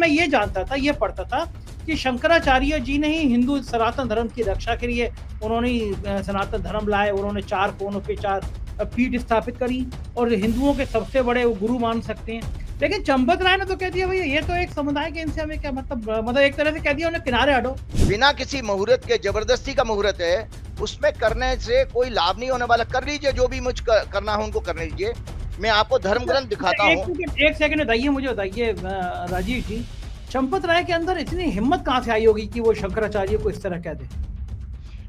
मैं ये जानता था, ये पढ़ता था कि शंकराचार्य जी ने ही हिंदू सनातन धर्म की रक्षा के लिए उन्होंने सनातन धर्म लाए, उन्होंने 4 कोनों पे 4 पीठ स्थापित करी और हिंदुओं के सबसे बड़े वो गुरु मान सकते हैं। लेकिन चंपत राय ने तो कह दिया भैया ये तो एक समुदाय के, इनसे हमें क्या मतलब एक तरह से कह दिया उन्हें किनारे हटो। बिना किसी मुहूर्त के, जबरदस्ती का मुहूर्त है, उसमें करने से कोई लाभ नहीं होने वाला। कर लीजिए जो भी मुझ करना हो उनको करने दीजिए। मैं आपको धर्म ग्रंथ दिखाता हूँ। एक सेकंड बताइए, मुझे बताइए राजीव जी, चंपत राय के अंदर इतनी हिम्मत कहाँ से आई होगी कि वो शंकराचार्य को इस तरह कह दे?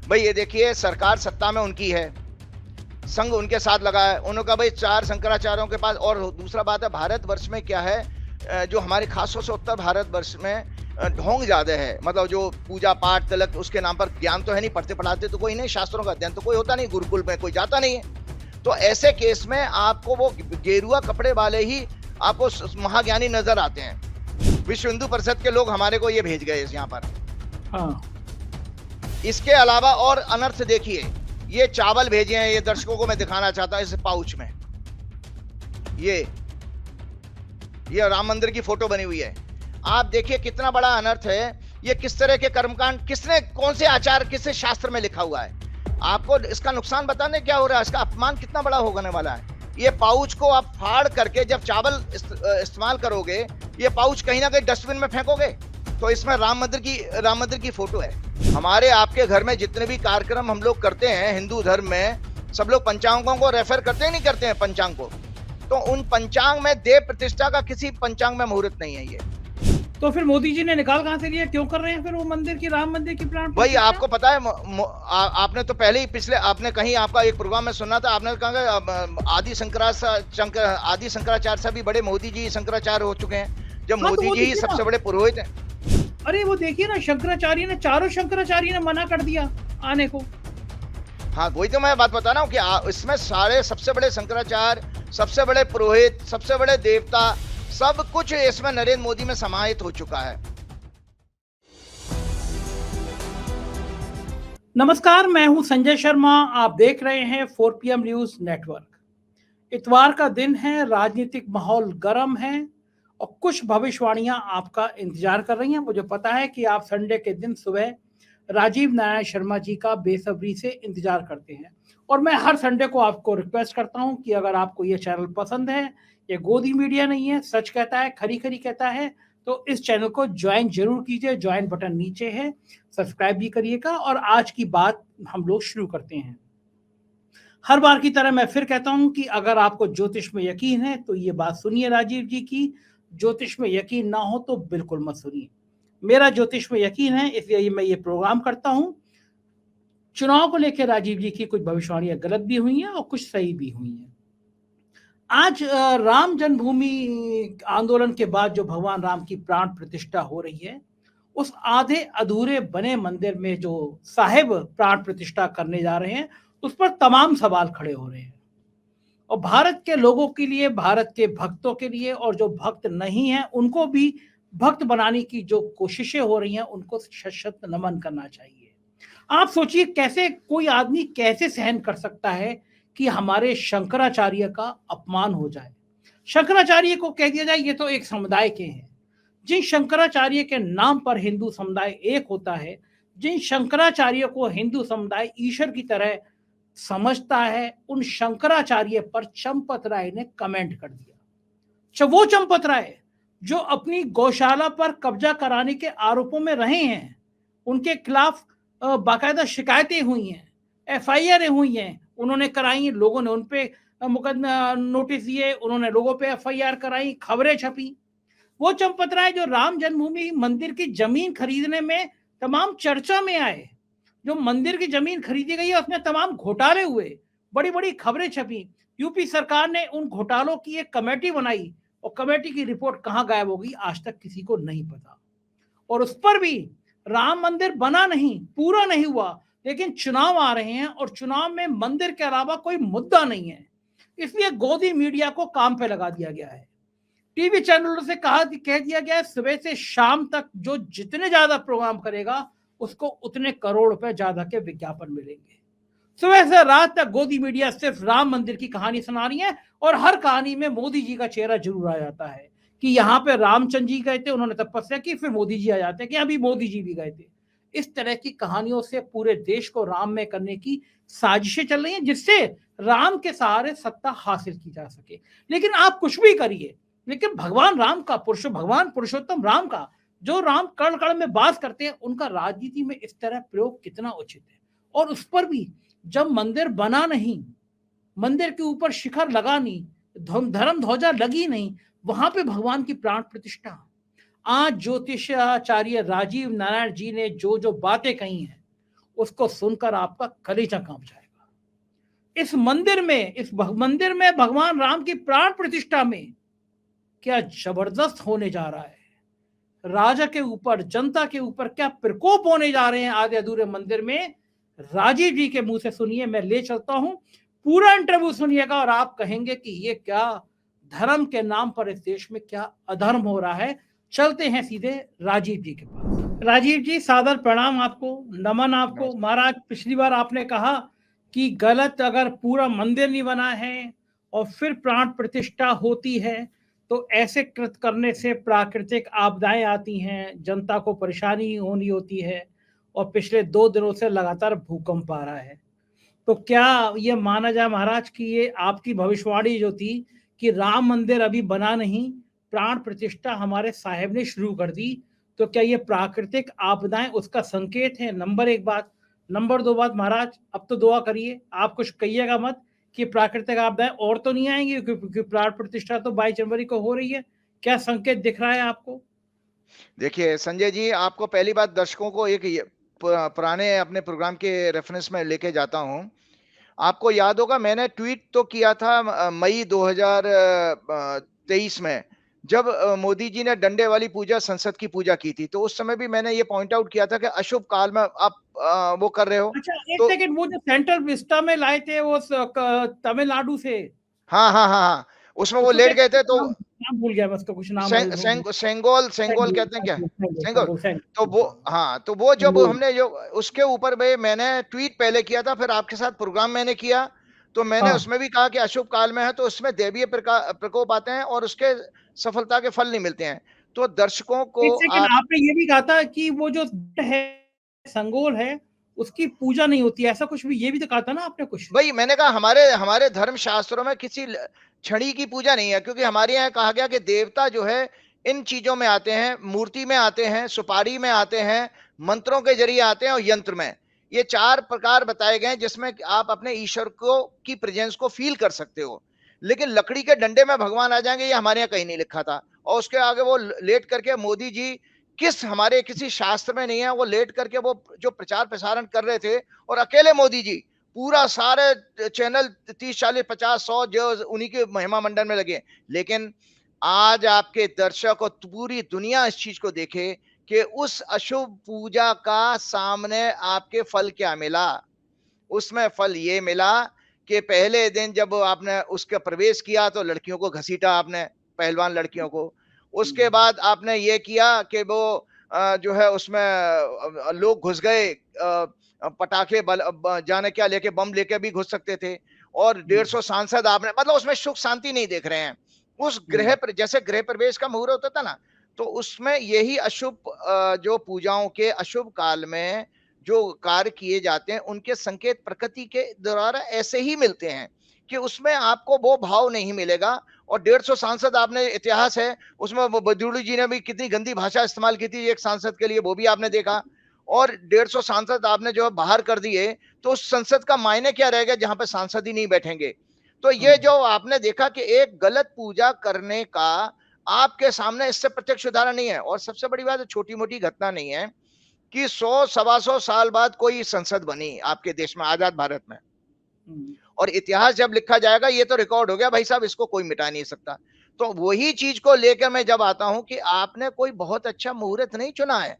भाई ये देखिए, सरकार सत्ता में उनकी है, संघ उनके साथ लगा है, उन्होंने कहा भाई 4 शंकराचार्यों के पास। और दूसरा बात है, भारतवर्ष में क्या है, जो हमारे खासतौर से उत्तर भारतवर्ष में ढोंग ज्यादा है। मतलब जो पूजा पाठ तिलक, उसके नाम पर ज्ञान तो है नहीं, पढ़ते पढ़ाते तो कोई नहीं, शास्त्रों का अध्ययन तो कोई होता नहीं, गुरुकुल में कोई जाता नहीं है। तो ऐसे केस में आपको वो गेरुआ कपड़े वाले ही आपको महाज्ञानी नजर आते हैं। विश्व हिंदू परिषद के लोग हमारे को ये भेज गए यहाँ पर। हाँ। इसके अलावा और अनर्थ देखिए, ये चावल भेजे हैं, ये दर्शकों को मैं दिखाना चाहता हूं। इस पाउच में ये राम मंदिर की फोटो बनी हुई है। आप देखिए कितना बड़ा अनर्थ है। ये किस तरह के कर्मकांड, किसने, कौन से आचार, किस शास्त्र में लिखा हुआ है। आपको इसका नुकसान बताने क्या हो रहा है, इसका अपमान कितना बड़ा होने वाला है। ये पाउच को आप फाड़ करके जब चावल इस्तेमाल करोगे, ये पाउच कहीं ना कहीं डस्टबिन में फेंकोगे। तो इसमें राम मंदिर की फोटो है। हमारे आपके घर में जितने भी कार्यक्रम हम लोग करते हैं हिंदू धर्म में, सब लोग पंचांगों को रेफर करते हैं, नहीं करते हैं पंचांग को। तो उन पंचांग में देव प्रतिष्ठा का किसी पंचांग में मुहूर्त नहीं है। ये तो फिर मोदी जी ने निकाल कहां से लिया, क्यों कर रहे हैं फिर वो मंदिर की, राम मंदिर की प्राण भाई आपको पता है, आपने तो पहले ही पिछले, आपने कहीं आपका एक प्रोग्राम में सुना था, आपने कहा आदि शंकराचार्य से भी बड़े मोदी जी शंकराचार्य हो चुके हैं, जब मोदी जी ही सबसे बड़े पुरोहित हैं। अरे वो देखिए ना, शंकराचार्य ने, चारों शंकराचार्य ने मना कर दिया आने को। हाँ, वही तो मैं बात बता रहा हूँ कि इसमें सारे सबसे बड़े शंकराचार्य, सबसे बड़े पुरोहित, सबसे बड़े देवता, सब कुछ इसमें नरेंद्र मोदी में समाहित हो चुका है। नमस्कार, मैं हूं संजय शर्मा, आप देख रहे हैं 4 PM न्यूज नेटवर्क। इतवार का दिन है, राजनीतिक माहौल गर्म है और कुछ भविष्यवाणियां आपका इंतजार कर रही हैं। मुझे पता है कि आप संडे के दिन सुबह राजीव नारायण शर्मा जी का बेसब्री से इंतजार करते हैं और मैं हर संडे को आपको रिक्वेस्ट करता हूं कि अगर आपको ये चैनल पसंद है, ये गोदी मीडिया नहीं है, सच कहता है, खरी खरी कहता है, तो इस चैनल को ज्वाइन जरूर कीजिए। ज्वाइन बटन नीचे है, सब्सक्राइब भी करिएगा। और आज की बात हम लोग शुरू करते हैं। हर बार की तरह मैं फिर कहता हूं कि अगर आपको ज्योतिष में यकीन है तो ये बात सुनिए राजीव जी की, ज्योतिष में यकीन ना हो तो बिल्कुल मत सुनिए। मेरा ज्योतिष में यकीन है, इसलिए मैं ये प्रोग्राम करता हूं। चुनाव को लेकर राजीव जी की कुछ भविष्यवाणियां गलत भी हुई हैं और कुछ सही भी हुई हैं। आज राम जन्मभूमि आंदोलन के बाद जो भगवान राम की प्राण प्रतिष्ठा हो रही है, उस आधे अधूरे बने मंदिर में जो साहिब प्राण प्रतिष्ठा करने जा रहे हैं, उस पर तमाम सवाल खड़े हो रहे हैं। और भारत के लोगों के लिए, भारत के भक्तों के लिए, और जो भक्त नहीं हैं उनको भी भक्त बनाने की जो कोशिशें हो रही हैं, उनको शत नमन करना चाहिए। आप सोचिए, कैसे कोई आदमी कैसे सहन कर सकता है कि हमारे शंकराचार्य का अपमान हो जाए, शंकराचार्य को कह दिया जाए ये तो एक समुदाय के हैं। जिन शंकराचार्य के नाम पर हिंदू समुदाय एक होता है, जिन शंकराचार्य को हिंदू समुदाय ईश्वर की तरह समझता है, उन शंकराचार्य पर चंपत राय ने कमेंट कर दिया। वो चंपत राय जो अपनी गौशाला पर कब्जा कराने के आरोपों में रहे हैं, उनके खिलाफ बाकायदा शिकायतें हुई हैं, FIR हुई हैं, उन्होंने कराई, लोगों ने उन पे मुकदमा नोटिस दिए, उन्होंने लोगों पे FIR कराई, खबरें छपी। वो चंपत राय जो राम जन्मभूमि मंदिर की जमीन खरीदने में तमाम चर्चा में आए, जो मंदिर की जमीन खरीदी गई है उसमें तमाम घोटाले हुए, बड़ी बड़ी खबरें छपी। यूपी सरकार ने उन घोटालों की एक कमेटी बनाई और कमेटी की रिपोर्ट कहां गायब हो गई आज तक किसी को नहीं पता। और उस पर भी राम मंदिर बना नहीं, पूरा नहीं हुआ, लेकिन चुनाव आ रहे हैं और चुनाव में मंदिर के अलावा कोई मुद्दा नहीं है, इसलिए गोदी मीडिया को काम पे लगा दिया गया है। टीवी चैनलों से कह दिया गया है सुबह से शाम तक जो जितने ज्यादा प्रोग्राम करेगा उसको उतने करोड़ रुपए ज्यादा के विज्ञापन मिलेंगे। सुबह से रात तक गोदी मीडिया सिर्फ राम मंदिर की कहानी सुना रही है और हर कहानी में मोदी जी का चेहरा जरूर आ जाता है कि यहाँ पे रामचंद्र जी गए थे, उन्होंने तपस्या की, फिर मोदी जी आ जाते हैं कि अभी मोदी जी भी गए थे। इस तरह की कहानियों से पूरे देश को राम में करने की साजिशें चल रही हैं, जिससे राम के सहारे सत्ता हासिल की जा सके। लेकिन आप कुछ भी करिए, लेकिन भगवान राम का, भगवान पुरुषोत्तम राम का, जो राम कण कण में वास करते हैं, उनका राजनीति में इस तरह प्रयोग कितना उचित है। और उस पर भी जब मंदिर बना नहीं, मंदिर के ऊपर शिखर लगा नहीं, धर्म ध्वजा लगी नहीं, वहां पे भगवान की प्राण प्रतिष्ठा। आज ज्योतिषाचार्य राजीव नारायण जी ने जो जो बातें कही हैं, उसको सुनकर आपका कलेजा कांप जाएगा। इस मंदिर में भगवान राम की प्राण प्रतिष्ठा में क्या जबरदस्त होने जा रहा है। राजा के ऊपर, जनता के ऊपर क्या प्रकोप होने जा रहे हैं आधे अधूरे मंदिर में। राजीव जी के मुंह से सुनिए, मैं ले चलता हूं, पूरा इंटरव्यू सुनिएगा और आप कहेंगे कि ये क्या धर्म के नाम पर इस देश में क्या अधर्म हो रहा है। चलते हैं सीधे राजीव जी के पास। राजीव जी, सादर प्रणाम आपको, नमन आपको। महाराज, पिछली बार आपने कहा कि गलत अगर पूरा मंदिर नहीं बना है और फिर प्राण प्रतिष्ठा होती है तो ऐसे कृत करने से प्राकृतिक आपदाएं आती हैं, जनता को परेशानी होनी होती है, और पिछले 2 दिनों से लगातार भूकंप आ रहा है। तो क्या ये माना जाए महाराज कि ये आपकी भविष्यवाणी जो थी कि राम मंदिर अभी बना नहीं, प्राण प्रतिष्ठा हमारे साहेब ने शुरू कर दी, तो क्या ये प्राकृतिक आपदाएं उसका संकेत है? नंबर 1 बात। नंबर 2 बात, महाराज अब तो दुआ करिए, आप कुछ कहिएगा मत कि प्राकृतिक आपदाएं और तो नहीं आएंगी, क्योंकि प्राण प्रतिष्ठा तो 22 जनवरी को हो रही है। क्या संकेत दिख रहा है आपको? देखिए संजय जी, आपको पहली बात दर्शकों को एक पुराने अपने प्रोग्राम के रेफरेंस में लेके जाता हूं। आपको याद होगा, मैंने ट्वीट तो किया था मई 2023 में, जब मोदी जी ने डंडे वाली पूजा, संसद की पूजा की थी। तो उस समय भी मैंने ये पॉइंट आउट किया था कि अशुभ काल में आप वो कर रहे हो। अच्छा, एक तो सेकंड, वो जो सेंट्रल विस्टा में लाए थे वो तमिलनाडु से, हाँ हाँ हाँ हाँ, उसमें वो उसको लेट क्या, गए थे तो नाम भूल गया, बस तो कुछ नाम सेंगोल सेंगोल कहते हैं क्या, सेंगोल। तो वो, हाँ, तो वो जब हमने जो उसके ऊपर में मैंने ट्वीट पहले किया था, फिर आपके साथ प्रोग्राम मैंने किया, तो मैंने उसमें भी कहा कि अशुभ काल में है तो उसमें दैवीय प्रकोप आते हैं और उसके सफलता के फल नहीं मिलते हैं। तो दर्शकों को एक सेकंड, आप, आपने ये भी कहा था कि वो जो है संगोल है उसकी पूजा नहीं होती, ऐसा कुछ भी ये भी तो कहा था ना आपने कुछ? भाई मैंने कहा हमारे धर्म शास्त्रों में किसी छड़ी की पूजा नहीं है, क्योंकि हमारे यहाँ कहा गया कि देवता जो है इन चीजों में आते हैं, मूर्ति में आते हैं, सुपारी में आते हैं, मंत्रों के जरिए आते हैं और यंत्र में। ये 4 प्रकार बताए गए जिसमें आप अपने ईश्वर को की प्रेजेंस को फील कर सकते हो। लेकिन लकड़ी के डंडे में भगवान आ जाएंगे, ये हमारे यहाँ कहीं नहीं लिखा था। और उसके आगे वो लेट करके मोदी जी, हमारे किसी शास्त्र में नहीं है, वो लेट करके वो जो प्रचार प्रसारण कर रहे थे, और अकेले मोदी जी पूरा सारे चैनल 30 40 50 100 जो उन्हीं के महिमा मंडन में लगे। लेकिन आज आपके दर्शक और पूरी दुनिया इस चीज को देखे कि उस अशुभ पूजा का सामने आपके फल क्या मिला। उसमें फल ये मिला कि पहले दिन जब आपने उसका प्रवेश किया तो लड़कियों को घसीटा आपने, पहलवान लड़कियों को। उसके बाद आपने ये किया कि वो जो है उसमें लोग घुस गए, पटाखे जाने क्या लेके, बम लेके भी घुस सकते थे, और 150 सांसद आपने, मतलब उसमें सुख शांति नहीं देख रहे हैं। उस गृह पर जैसे गृह प्रवेश का मुहूर्त होता था ना, तो उसमें यही अशुभ जो पूजाओं के अशुभ काल में जो कार्य किए जाते हैं, उनके संकेत प्रकृति के द्वारा ऐसे ही मिलते हैं कि उसमें आपको वो भाव नहीं मिलेगा। और 150 सांसद, आपने इतिहास है उसमें, बजूड़ी जी ने भी कितनी गंदी भाषा इस्तेमाल की थी एक सांसद के लिए, वो भी आपने देखा। और 150 सांसद आपने जो बाहर कर दिए, तो उस संसद का मायने क्या रहेगा जहां पे सांसद ही नहीं बैठेंगे। तो ये जो आपने देखा कि एक गलत पूजा करने का आपके सामने इससे प्रत्यक्ष उदाहरण नहीं है। और सबसे बड़ी बात, छोटी मोटी घटना नहीं है कि 100 सवा 100 साल बाद कोई संसद बनी आपके देश में, आजाद भारत में, और इतिहास जब लिखा जाएगा ये तो रिकॉर्ड हो गया भाई साहब, इसको कोई मिटा नहीं सकता। तो वही चीज को लेकर मैं जब आता हूं कि आपने कोई बहुत अच्छा मुहूर्त नहीं चुना है।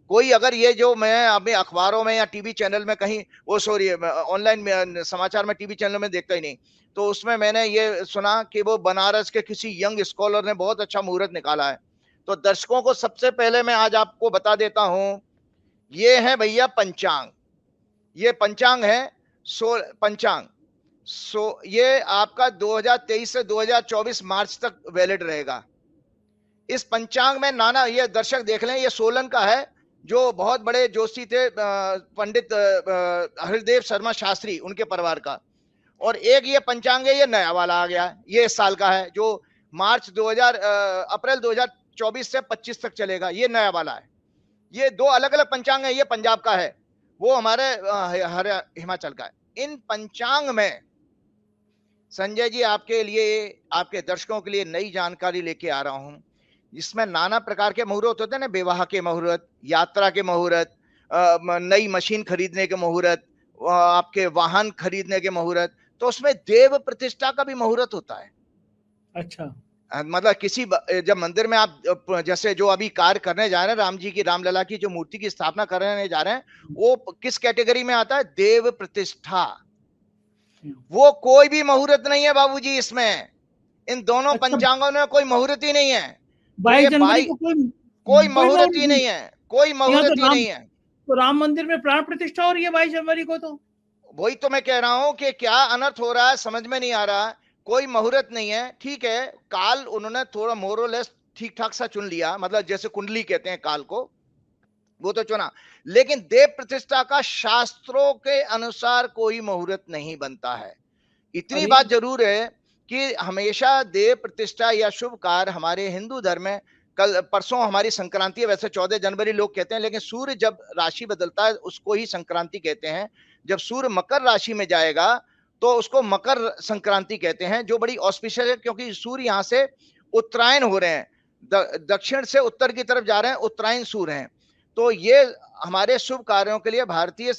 कोई अगर ये जो मैं अभी अखबारों में या टीवी चैनल में कहीं, वो सॉरी ऑनलाइन समाचार में, टीवी चैनल में देखता ही नहीं, तो उसमें मैंने ये सुना कि वो बनारस के किसी यंग स्कॉलर ने बहुत अच्छा मुहूर्त निकाला है। तो दर्शकों को सबसे पहले मैं आज आपको बता देता हूं, ये है भैया पंचांग, ये पंचांग है, पंचांग। ये आपका 2023 से 2024 मार्च तक वैलिड रहेगा। इस पंचांग में नाना, ये दर्शक देख लें, ये सोलन का है, जो बहुत बड़े जोशी थे, पंडित हरिदेव शर्मा शास्त्री, उनके परिवार का। और एक ये पंचांग है, ये नया वाला आ गया, ये इस साल का है, जो अप्रैल 2024 से 25 तक चलेगा, ये नया वाला है। ये दो अलग अलग पंचांग है, ये पंजाब का है, वो हमारे हिमाचल का है। इन पंचांग में संजय जी आपके लिए, आपके दर्शकों के लिए नई जानकारी लेके आ रहा हूं, जिसमें नाना प्रकार के मुहूर्त होते हैं ना, विवाह के मुहूर्त, यात्रा के मुहूर्त, नई मशीन खरीदने के मुहूर्त, आपके वाहन खरीदने के मुहूर्त, तो उसमें देव प्रतिष्ठा का भी मुहूर्त होता है। अच्छा, मतलब किसी जब मंदिर में आप जैसे जो अभी कार्य करने जा रहे हैं, राम जी की, रामलला की जो मूर्ति की स्थापना करने जा रहे हैं, वो किस कैटेगरी में आता है? देव प्रतिष्ठा। वो कोई भी मुहूर्त नहीं है बाबूजी इसमें, इन दोनों अच्छा, पंचांगों में कोई मुहूर्त ही नहीं है। 22 जनवरी को कोई मुहूर्त ही नहीं है, कोई मुहूर्त ही नहीं है। तो राम मंदिर में प्राण प्रतिष्ठा हो रही है 22 जनवरी को, तो वही तो मैं कह रहा हूं कि क्या अनर्थ हो रहा है, समझ में नहीं आ रहा। कोई मुहूर्त नहीं है, ठीक है, काल उन्होंने थोड़ा मोरलेस ठीक ठाक सा चुन लिया, मतलब जैसे कुंडली कहते हैं काल को, वो तो चुना, लेकिन देव प्रतिष्ठा का शास्त्रों के अनुसार कोई मुहूर्त नहीं बनता है। इतनी बात जरूर है कि हमेशा देव प्रतिष्ठा या शुभ कार्य हमारे हिंदू धर्म में, कल परसों हमारी संक्रांति है, वैसे 14 जनवरी लोग कहते हैं, लेकिन सूर्य जब राशि बदलता है उसको ही संक्रांति कहते हैं। जब सूर्य मकर राशि में जाएगा तो उसको मकर संक्रांति कहते हैं, जो बड़ी ऑस्पिशियस है, क्योंकि सूर्य यहां से उत्तरायण हो रहे हैं, दक्षिण से उत्तर की तरफ जा रहे हैं, उत्तरायण सूर्य हैं। तो ये हमारे शुभ कार्यों के लिए भारतीय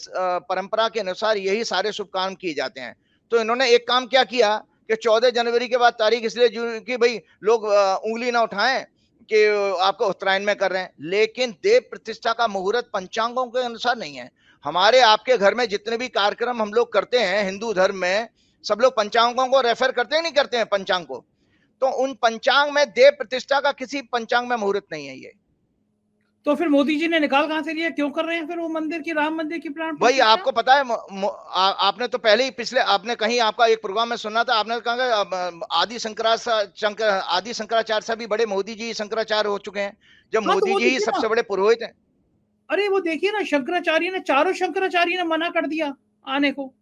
परंपरा के अनुसार यही सारे शुभ काम किए जाते हैं। तो इन्होंने एक काम क्या किया कि 14 जनवरी के बाद तारीख इसलिए कि भाई लोग उंगली ना उठाएं कि आपको उत्तरायण में कर रहे हैं, लेकिन देव प्रतिष्ठा का मुहूर्त पंचांगों के अनुसार नहीं है। हमारे आपके घर में जितने भी कार्यक्रम हम लोग करते हैं हिंदू धर्म में, सब लोग पंचांगों को रेफर करते हैं, नहीं करते हैं पंचांग को, तो उन पंचांग में देव प्रतिष्ठा का किसी पंचांग में मुहूर्त नहीं है। ये तो फिर मोदी जी ने निकाल कहां से लिया, क्यों कर रहे हैं फिर वो मंदिर की, राम मंदिर की प्राण भाई प्रतिष्ठा? आपको पता है, आपने तो पहले ही पिछले, आपने कहीं आपका एक प्रोग्राम में सुना था, आपने कहा आदि शंकराचार्य से भी बड़े मोदी जी शंकराचार्य हो चुके हैं, जब हाँ, मोदी जी ही सबसे बड़े पुरोहित हैं। अरे वो देखिए ना, शंकराचार्य ने, चारों शंकराचार्य ने मना कर दिया आने को।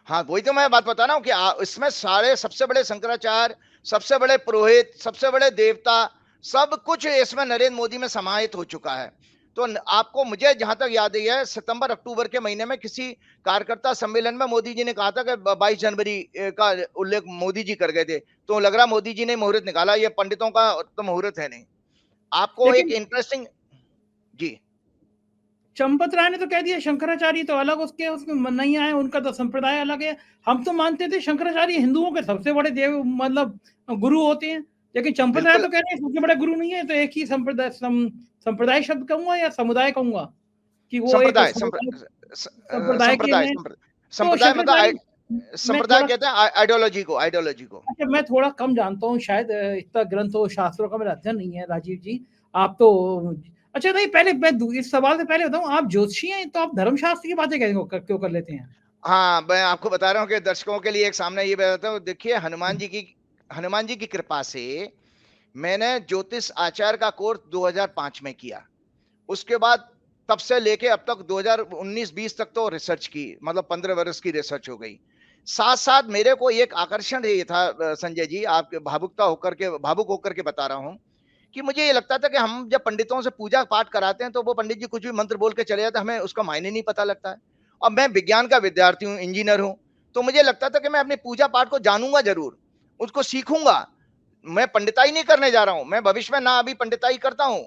हाँ, वही तो मैं बात बता रहा हूँ कि इसमें सारे सबसे बड़े शंकराचार्य, सबसे बड़े पुरोहित, सबसे बड़े देवता, सब कुछ इसमें नरेंद्र मोदी में समाहित हो चुका है। तो आपको, मुझे जहां तक याद है, सितंबर अक्टूबर के महीने में किसी कार्यकर्ता सम्मेलन में मोदी जी ने कहा था कि 22 जनवरी का उल्लेख मोदी जी कर गए थे, तो लग रहा मोदी जी ने मुहूर्त निकाला, ये पंडितों का तो मुहूर्त है नहीं। आपको एक इंटरेस्टिंग, जी, चंपत राय ने तो कह दिया शंकराचार्य तो अलग, उसके नहीं आए, उनका तो संप्रदाय अलग है। हम तो मानते थे शंकराचार्य हिंदुओं के सबसे बड़े देव, मतलब गुरु होते हैं, लेकिन चंपत राय तो कह रहे हैं सबसे बड़े गुरु नहीं है। तो एक ही संप्रदाय शब्द कहूंगा या समुदाय कहूंगा, कि वो संप्रदाय मतलब संप्रदाय कहते हैं आइडियोलॉजी को। अच्छा, मैं थोड़ा कम जानता हूँ शायद, इतना ग्रंथ और शास्त्रों का मेरा अध्ययन नहीं है राजीव जी, आप तो। अच्छा नहीं, पहले मैं इस सवाल से पहले बताऊं, आप ज्योतिषी हैं तो आप धर्मशास्त्र की बातें क्यों कर लेते हैं? हाँ, मैं आपको बता रहा हूँ कि दर्शकों के लिए एक सामने ये बताता हूँ। देखिए, हनुमान जी की कृपा से मैंने ज्योतिष आचार्य का कोर्स 2005 में किया। उसके बाद तब से लेके अब तक 2019-20 तक तो रिसर्च की, मतलब 15 वर्ष की रिसर्च हो गई। साथ साथ मेरे को एक आकर्षण ये था संजय जी, आपके भावुक होकर के बता रहा हूँ, कि मुझे ये लगता था कि हम जब पंडितों से पूजा पाठ कराते हैं तो वो पंडित जी कुछ भी मंत्र बोल के चले जाते हैं, हमें उसका मायने नहीं पता लगता है। और मैं विज्ञान का विद्यार्थी हूँ, इंजीनियर हूँ, तो मुझे लगता था कि मैं अपनी पूजा पाठ को जानूंगा जरूर, उसको सीखूंगा। मैं पंडिताई नहीं करने जा रहा हूं, मैं भविष्य में ना अभी पंडिताई करता हूं,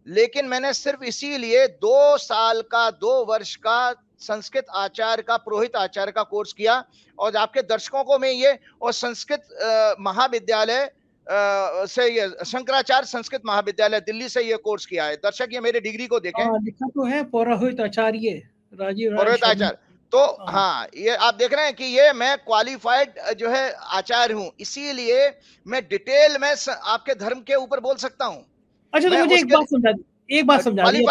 लेकिन मैंने सिर्फ इसीलिए 2 वर्ष का संस्कृत आचार्य का, पुरोहित आचार्य का कोर्स किया। और आपके दर्शकों को मैं ये, और संस्कृत महाविद्यालय से, ये शंकराचार्य संस्कृत महाविद्यालय दिल्ली से ये कोर्स किया है। दर्शक ये मेरे डिग्री को देखें, लिखा तो है पुरोहित आचार्य राजीव पुरोहित आचार्य। तो हाँ, ये आप देख रहे हैं कि ये मैं क्वालिफाइड जो है आचार्य हूं, इसीलिए मैं डिटेल में आपके धर्म के ऊपर बोल सकता हूं। अच्छा, तो मुझे एक बात समझा दी।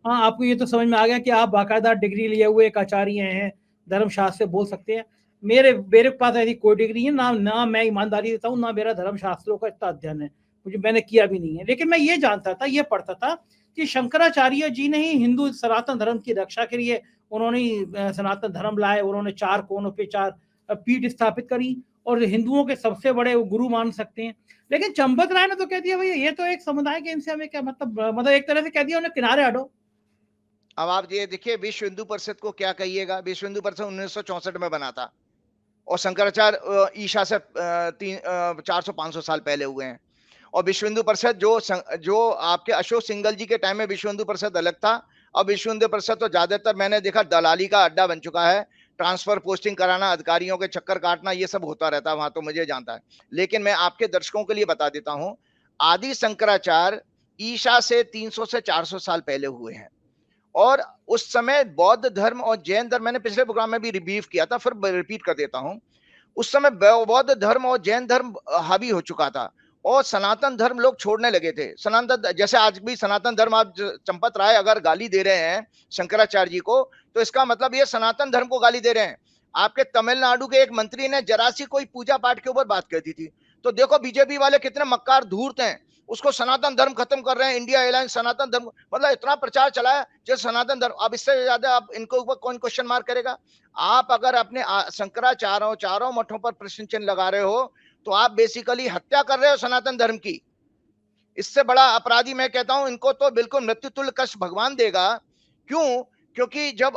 हाँ, आपको ये तो समझ में आ गया कि आप बाकायदा डिग्री लिए हुए एक आचार्य हैं, धर्मशास्त्र से बोल सकते हैं। मेरे पास ऐसी कोई डिग्री है ना मैं ईमानदारी देता हूँ, ना मेरा धर्मशास्त्रों का इतना अध्ययन है। मैंने किया भी नहीं है, लेकिन मैं ये जानता था, ये पढ़ता था कि शंकराचार्य जी ने ही हिंदू सनातन धर्म की रक्षा के लिए उन्होंने सनातन धर्म लाए, उन्होंने 4 कोनों पे 4 पीठ स्थापित करी और हिंदुओं के सबसे बड़े वो गुरु मान सकते हैं। लेकिन चंपत राय ने तो कह दिया भैया ये तो एक समुदाय के, इनसे हमें क्या मतलब एक तरह से कह दिया उन्हें किनारे हटो। अब आप ये देखिए, विश्व हिंदू परिषद को क्या कहिएगा। विश्व हिंदू परिषद 1964 में बना था और शंकराचार्य ईशा से 400-500 साल पहले हुए हैं। और विश्व हिंदू परिषद जो आपके अशोक सिंघल जी के टाइम में विश्व हिंदू परिषद अलग था। अब विश्व हिंदू परिषद तो ज्यादातर मैंने देखा दलाली का अड्डा बन चुका है। ट्रांसफर पोस्टिंग कराना, अधिकारियों के चक्कर काटना, ये सब होता रहता है वहां, तो मुझे जानता है। लेकिन मैं आपके दर्शकों के लिए बता देता हूं, आदि शंकराचार्य ईशा से 300 से 400 साल पहले हुए हैं। और उस समय बौद्ध धर्म और जैन धर्म, मैंने पिछले प्रोग्राम में भी रिव्यू किया था, फिर रिपीट कर देता हूं। उस समय बौद्ध धर्म और जैन धर्म हावी हो चुका था और सनातन धर्म लोग छोड़ने लगे थे। सनातन, जैसे आज भी सनातन धर्म, आप चंपत राय अगर गाली दे रहे हैं शंकराचार्य जी को, तो इसका मतलब ये सनातन धर्म को गाली दे रहे हैं। आपके तमिलनाडु के एक मंत्री ने जरा सी कोई पूजा पाठ के ऊपर बात कर दी थी, तो देखो बीजेपी वाले कितने मक्कार धूर्त हैं, उसको सनातन धर्म खत्म कर रहे हैं। इंडिया एयरलाइंस सनातन धर्म, मतलब इतना प्रचार चलाया जो सनातन धर्म। अब इससे ज्यादा आप इनको ऊपर कौन क्वेश्चन मार्क करेगा। आप अगर अपने शंकराचार्यों चारों मठों पर प्रश्न चिन्ह लगा रहे हो, तो आप बेसिकली हत्या कर रहे हो सनातन धर्म की। इससे बड़ा अपराधी मैं कहता हूं, इनको तो बिल्कुल मृत्यु तुल्य कष्ट भगवान देगा। क्यों? क्योंकि जब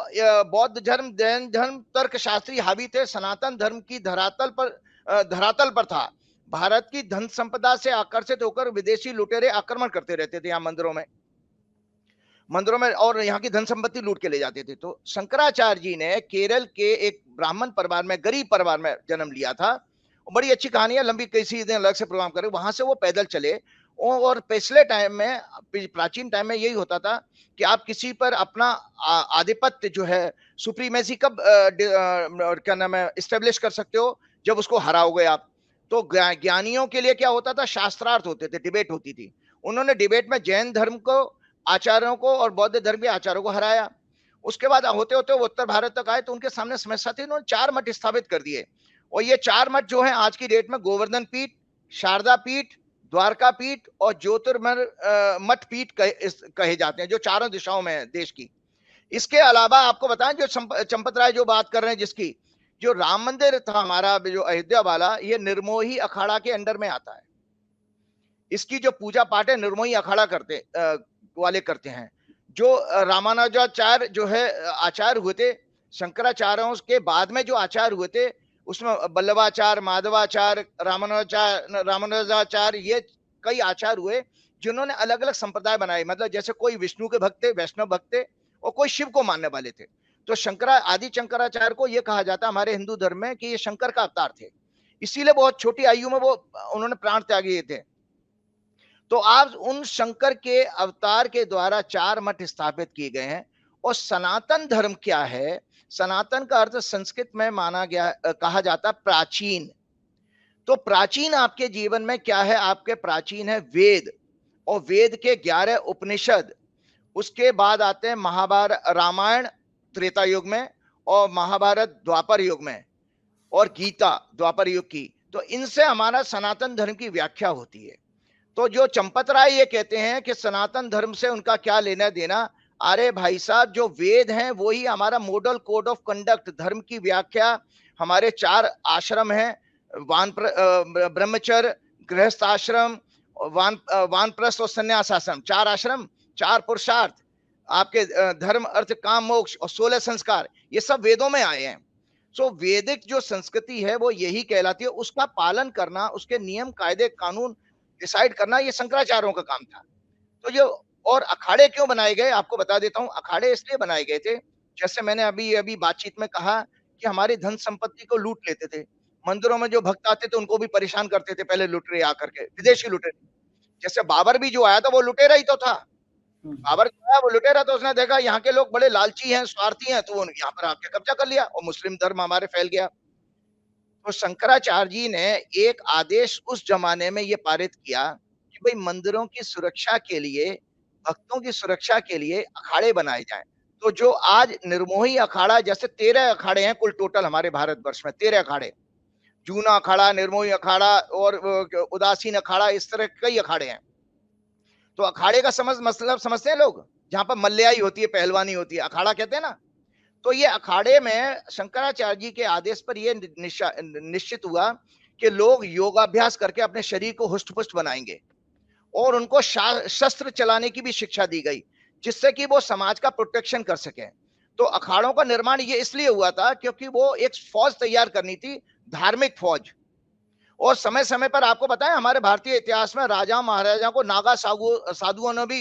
बौद्ध धर्म, जैन धर्म, तर्क शास्त्री हावी थे, सनातन धर्म की धरातल पर था। भारत की धन संपदा से आकर्षित होकर विदेशी लुटेरे आक्रमण करते रहते थे यहाँ मंदिरों में और यहाँ की धन संपत्ति लूट के ले जाते थे। तो शंकराचार्य जी ने केरल के एक ब्राह्मण परिवार में, गरीब परिवार में जन्म लिया था। बड़ी अच्छी कहानी है, लंबी, किसी दिन अलग से प्रोग्राम करें। वहां से वो पैदल चले और पिछले टाइम में, प्राचीन टाइम में यही होता था कि आप किसी पर अपना आधिपत्य जो है, सुप्रीमेसी कब क्या नाम है, इस्टेब्लिश कर सकते हो, जब उसको हराओगे आप। तो ज्ञानियों के लिए क्या होता था, शास्त्रार्थ होते थे, डिबेट होती थी। उन्होंने डिबेट में जैन धर्म को आचार्यों को और बौद्ध धर्म के आचार्यों को हराया। उसके बाद होते होते वो उत्तर भारत तक आए, तो उनके सामने समस्या थी, उन्होंने 4 मठ स्थापित कर दिए। और ये 4 मठ जो है आज की डेट में गोवर्धन पीठ, शारदा पीठ, द्वारका पीठ और मठ पीठ कहे जाते हैं, जो चारों दिशाओं में है देश की। इसके अलावा आपको बताएं, जो चंपत राय जो बात कर रहे हैं, जिसकी जो राम मंदिर था हमारा जो अयोध्या वाला, ये निर्मोही अखाड़ा के अंडर में आता है। इसकी जो पूजा पाठ है निर्मोही अखाड़ा वाले करते हैं। जो रामानुजाचार्य जो है आचार्य हुए थे, शंकराचार्यों के बाद में जो आचार्य हुए थे, उसमें बल्लभाचार्य, माधवाचार्य, रामानुजाचार्य, ये कई आचार्य हुए जिन्होंने अलग अलग संप्रदाय बनाए। मतलब जैसे कोई विष्णु के भक्त थे, वैष्णव भक्त थे, और कोई शिव को मानने वाले थे। तो आदि शंकराचार्य को यह कहा जाता है हमारे हिंदू धर्म में कि ये शंकर का अवतार थे। इसीलिए बहुत छोटी आयु में वो उन्होंने प्राण त्यागे थे। तो आज उन शंकर के अवतार के द्वारा 4 मठ स्थापित किए गए हैं। और सनातन धर्म क्या है? सनातन का अर्थ संस्कृत में कहा जाता प्राचीन। तो प्राचीन आपके जीवन में क्या है? आपके प्राचीन है वेद, और वेद के 11 उपनिषद। उसके बाद आते हैं महाभारत, रामायण त्रेता युग में, और महाभारत द्वापर युग में, और गीता द्वापर युग की। तो इनसे हमारा सनातन धर्म की व्याख्या होती है। तो जो चंपत राय ये कहते हैं कि सनातन धर्म से उनका क्या लेना देना, अरे भाई साहब, जो वेद हैं वो ही हमारा मॉडल कोड ऑफ कंडक्ट, धर्म की व्याख्या। हमारे 4 आश्रम हैं, ब्रह्मचर्य, गृहस्थ आश्रम, वानप्रस्थ और संन्यास आश्रम। 4 आश्रम, 4 पुरुषार्थ, आपके धर्म, अर्थ, काम, मोक्ष, और 16 संस्कार, ये सब वेदों में आए हैं। सो वैदिक जो संस्कृति है वो यही कहलाती है। उसका पालन करना, उसके नियम, कायदे, कानून डिसाइड करना, ये शंकराचार्यों का काम था। तो जो और अखाड़े क्यों बनाए गए, आपको बता देता हूं। अखाड़े इसलिए बनाए गए थे, जैसे मैंने अभी बातचीत में कहा कि हमारी धन संपत्ति को लूट लेते थे। मंदिरों में जो भक्त आते थे उनको भी परेशान करते थे पहले लुटेरे आकर के, विदेशी लुटेरे। जैसे बाबर भी जो आया था वो लुटेरा ही तो था। बाबर जो आया वो लुटेरा, तो उसने देखा यहाँ के लोग बड़े लालची हैं, स्वार्थी हैं, तो वो यहाँ पर आके कब्जा कर लिया और मुस्लिम धर्म हमारे फैल गया। तो शंकराचार्य जी ने एक आदेश उस जमाने में ये पारित किया कि भाई मंदिरों की सुरक्षा के लिए, भक्तों की सुरक्षा के लिए अखाड़े बनाए जाएं। तो जो आज निर्मोही अखाड़ा, जैसे 13 अखाड़े हैं कुल टोटल हमारे भारतवर्ष में, 13 अखाड़े, जूना अखाड़ा, निर्मोही अखाड़ा और उदासीन अखाड़ा, इस तरह कई अखाड़े हैं। तो अखाड़े का मतलब समझते हैं लोग, जहां पर मल्लयाई होती है, पहलवानी होती है, अखाड़ा कहते हैं ना। तो ये अखाड़े में शंकराचार्य जी के आदेश पर यह निश्चित हुआ कि लोग योगाभ्यास करके अपने शरीर को हुष्ट पुष्ट बनाएंगे, और उनको शस्त्र चलाने की भी शिक्षा दी गई, जिससे कि वो समाज का प्रोटेक्शन कर सके। तो अखाड़ों का निर्माण ये इसलिए हुआ था क्योंकि वो एक फौज तैयार करनी थी, धार्मिक फौज। और समय समय पर आपको पता है, हमारे भारतीय इतिहास में राजा महाराजा को नागा साधुओं ने भी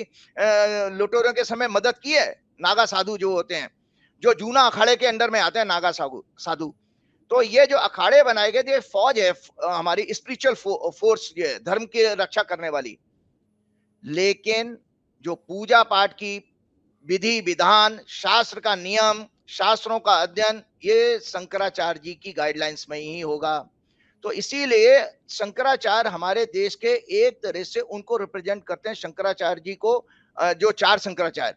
लुटेरों के समय मदद की है। नागा साधु जो होते हैं, जो जूना अखाड़े के अंडर में आते हैं, नागा साधु। तो ये जो अखाड़े बनाए गए थे, फौज है हमारी, स्पिरिचुअल फोर्स, ये धर्म की रक्षा करने वाली। लेकिन जो पूजा पाठ की विधि विधान, शास्त्र का नियम, शास्त्रों का अध्ययन, ये शंकराचार्य जी की गाइडलाइंस में ही होगा। तो इसीलिए शंकराचार्य हमारे देश के एक तरह से उनको रिप्रेजेंट करते हैं, शंकराचार्य जी को, जो 4 शंकराचार्य,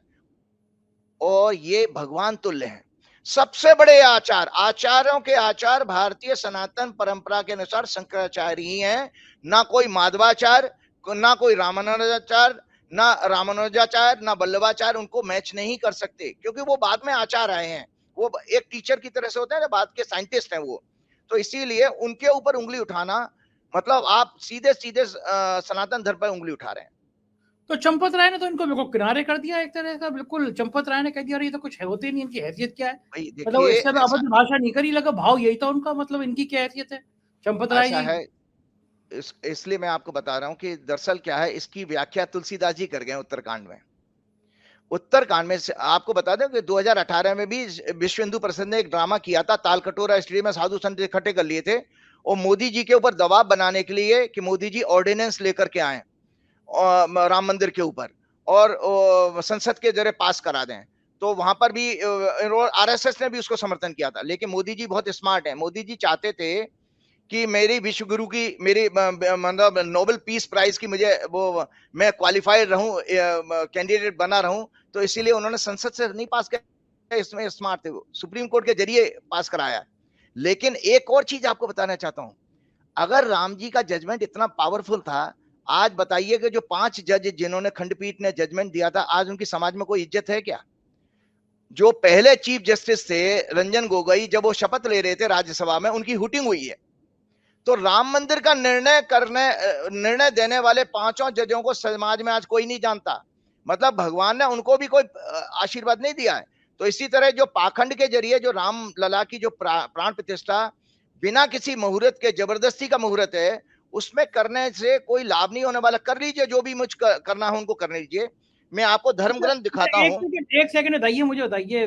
और ये भगवान तुल्य हैं। सबसे बड़े आचार्यों के आचार्य भारतीय सनातन परंपरा के अनुसार शंकराचार्य ही हैं, ना कोई माधवाचार्य, ना कोई रामानुजाचार्य, ना वल्लभाचार्य उनको मैच नहीं कर सकते, क्योंकि वो बाद में आचार्य आए हैं। वो एक टीचर की तरह से होते हैं ना, बाद के साइंटिस्ट हैं वो। तो इसीलिए उनके ऊपर उंगली उठाना मतलब आप सीधे सीधे सनातन धर्म पर उंगली उठा रहे हैं। तो चंपत राय ने तो इनको बिल्कुल किनारे कर दिया एक तरह का, बिल्कुल चंपत राय ने कह दिया ये तो कुछ होते नहीं, इनकी हैसियत क्या है। भाई मतलब देखिए, इससे अबद्ध भाषा नहीं करी, लगा भाव यही था उनका, मतलब इनकी क्या हैसियत है चंपत राय ऐसा जी। है, इसलिए मैं आपको बता रहा हूं कि दरअसल क्या है, इसकी व्याख्या तुलसीदास जी कर गए उत्तरकांड में। उत्तरकांड में से आपको बता दें कि 2018 में भी विश्व हिंदू परिषद ने एक ड्रामा किया था, तालकटोरा स्टेडियम में साधु संत इकट्ठे कर लिए थे, और मोदी जी के ऊपर दबाव बनाने के लिए कि मोदी जी ऑर्डिनेंस लेकर के आए राम मंदिर के ऊपर, और संसद के जरिए पास करा दें। तो वहां पर भी आरएसएस ने भी उसको समर्थन किया था। लेकिन मोदी जी बहुत स्मार्ट है, मोदी जी चाहते थे कि मेरी विश्व गुरु की, मेरी मतलब नोबेल पीस प्राइज की मुझे वो, मैं क्वालिफाइड रहूं, कैंडिडेट बना रहूं। तो इसीलिए उन्होंने संसद से नहीं पास किया, इसमें स्मार्ट थे वो, सुप्रीम कोर्ट के जरिए पास कराया। लेकिन एक और चीज आपको बताना चाहता हूं, अगर राम जी का जजमेंट इतना पावरफुल था, आज बताइए कि जो 5 जज जिन्होंने खंडपीठ ने जजमेंट दिया था, आज उनकी समाज में कोई इज्जत है क्या? जो पहले चीफ जस्टिस थे रंजन गोगोई, जब वो शपथ ले रहे थे राज्यसभा में, उनकी हुटिंग हुई है। तो राम मंदिर का निर्णय देने वाले 5 जजों को समाज में आज कोई नहीं जानता। मतलब भगवान ने उनको भी कोई आशीर्वाद नहीं दिया है। तो इसी तरह जो पाखंड के जरिए जो राम लला की जो प्राण प्रतिष्ठा बिना किसी मुहूर्त के, जबरदस्ती का मुहूर्त है, उसमें करने से कोई लाभ नहीं होने वाला। कर लीजिए, जो भी मुझ करना है उनको कर लीजिए। मैं आपको धर्म ग्रंथ दिखाता हूँ। एक सेकंड बताइए, मुझे बताइए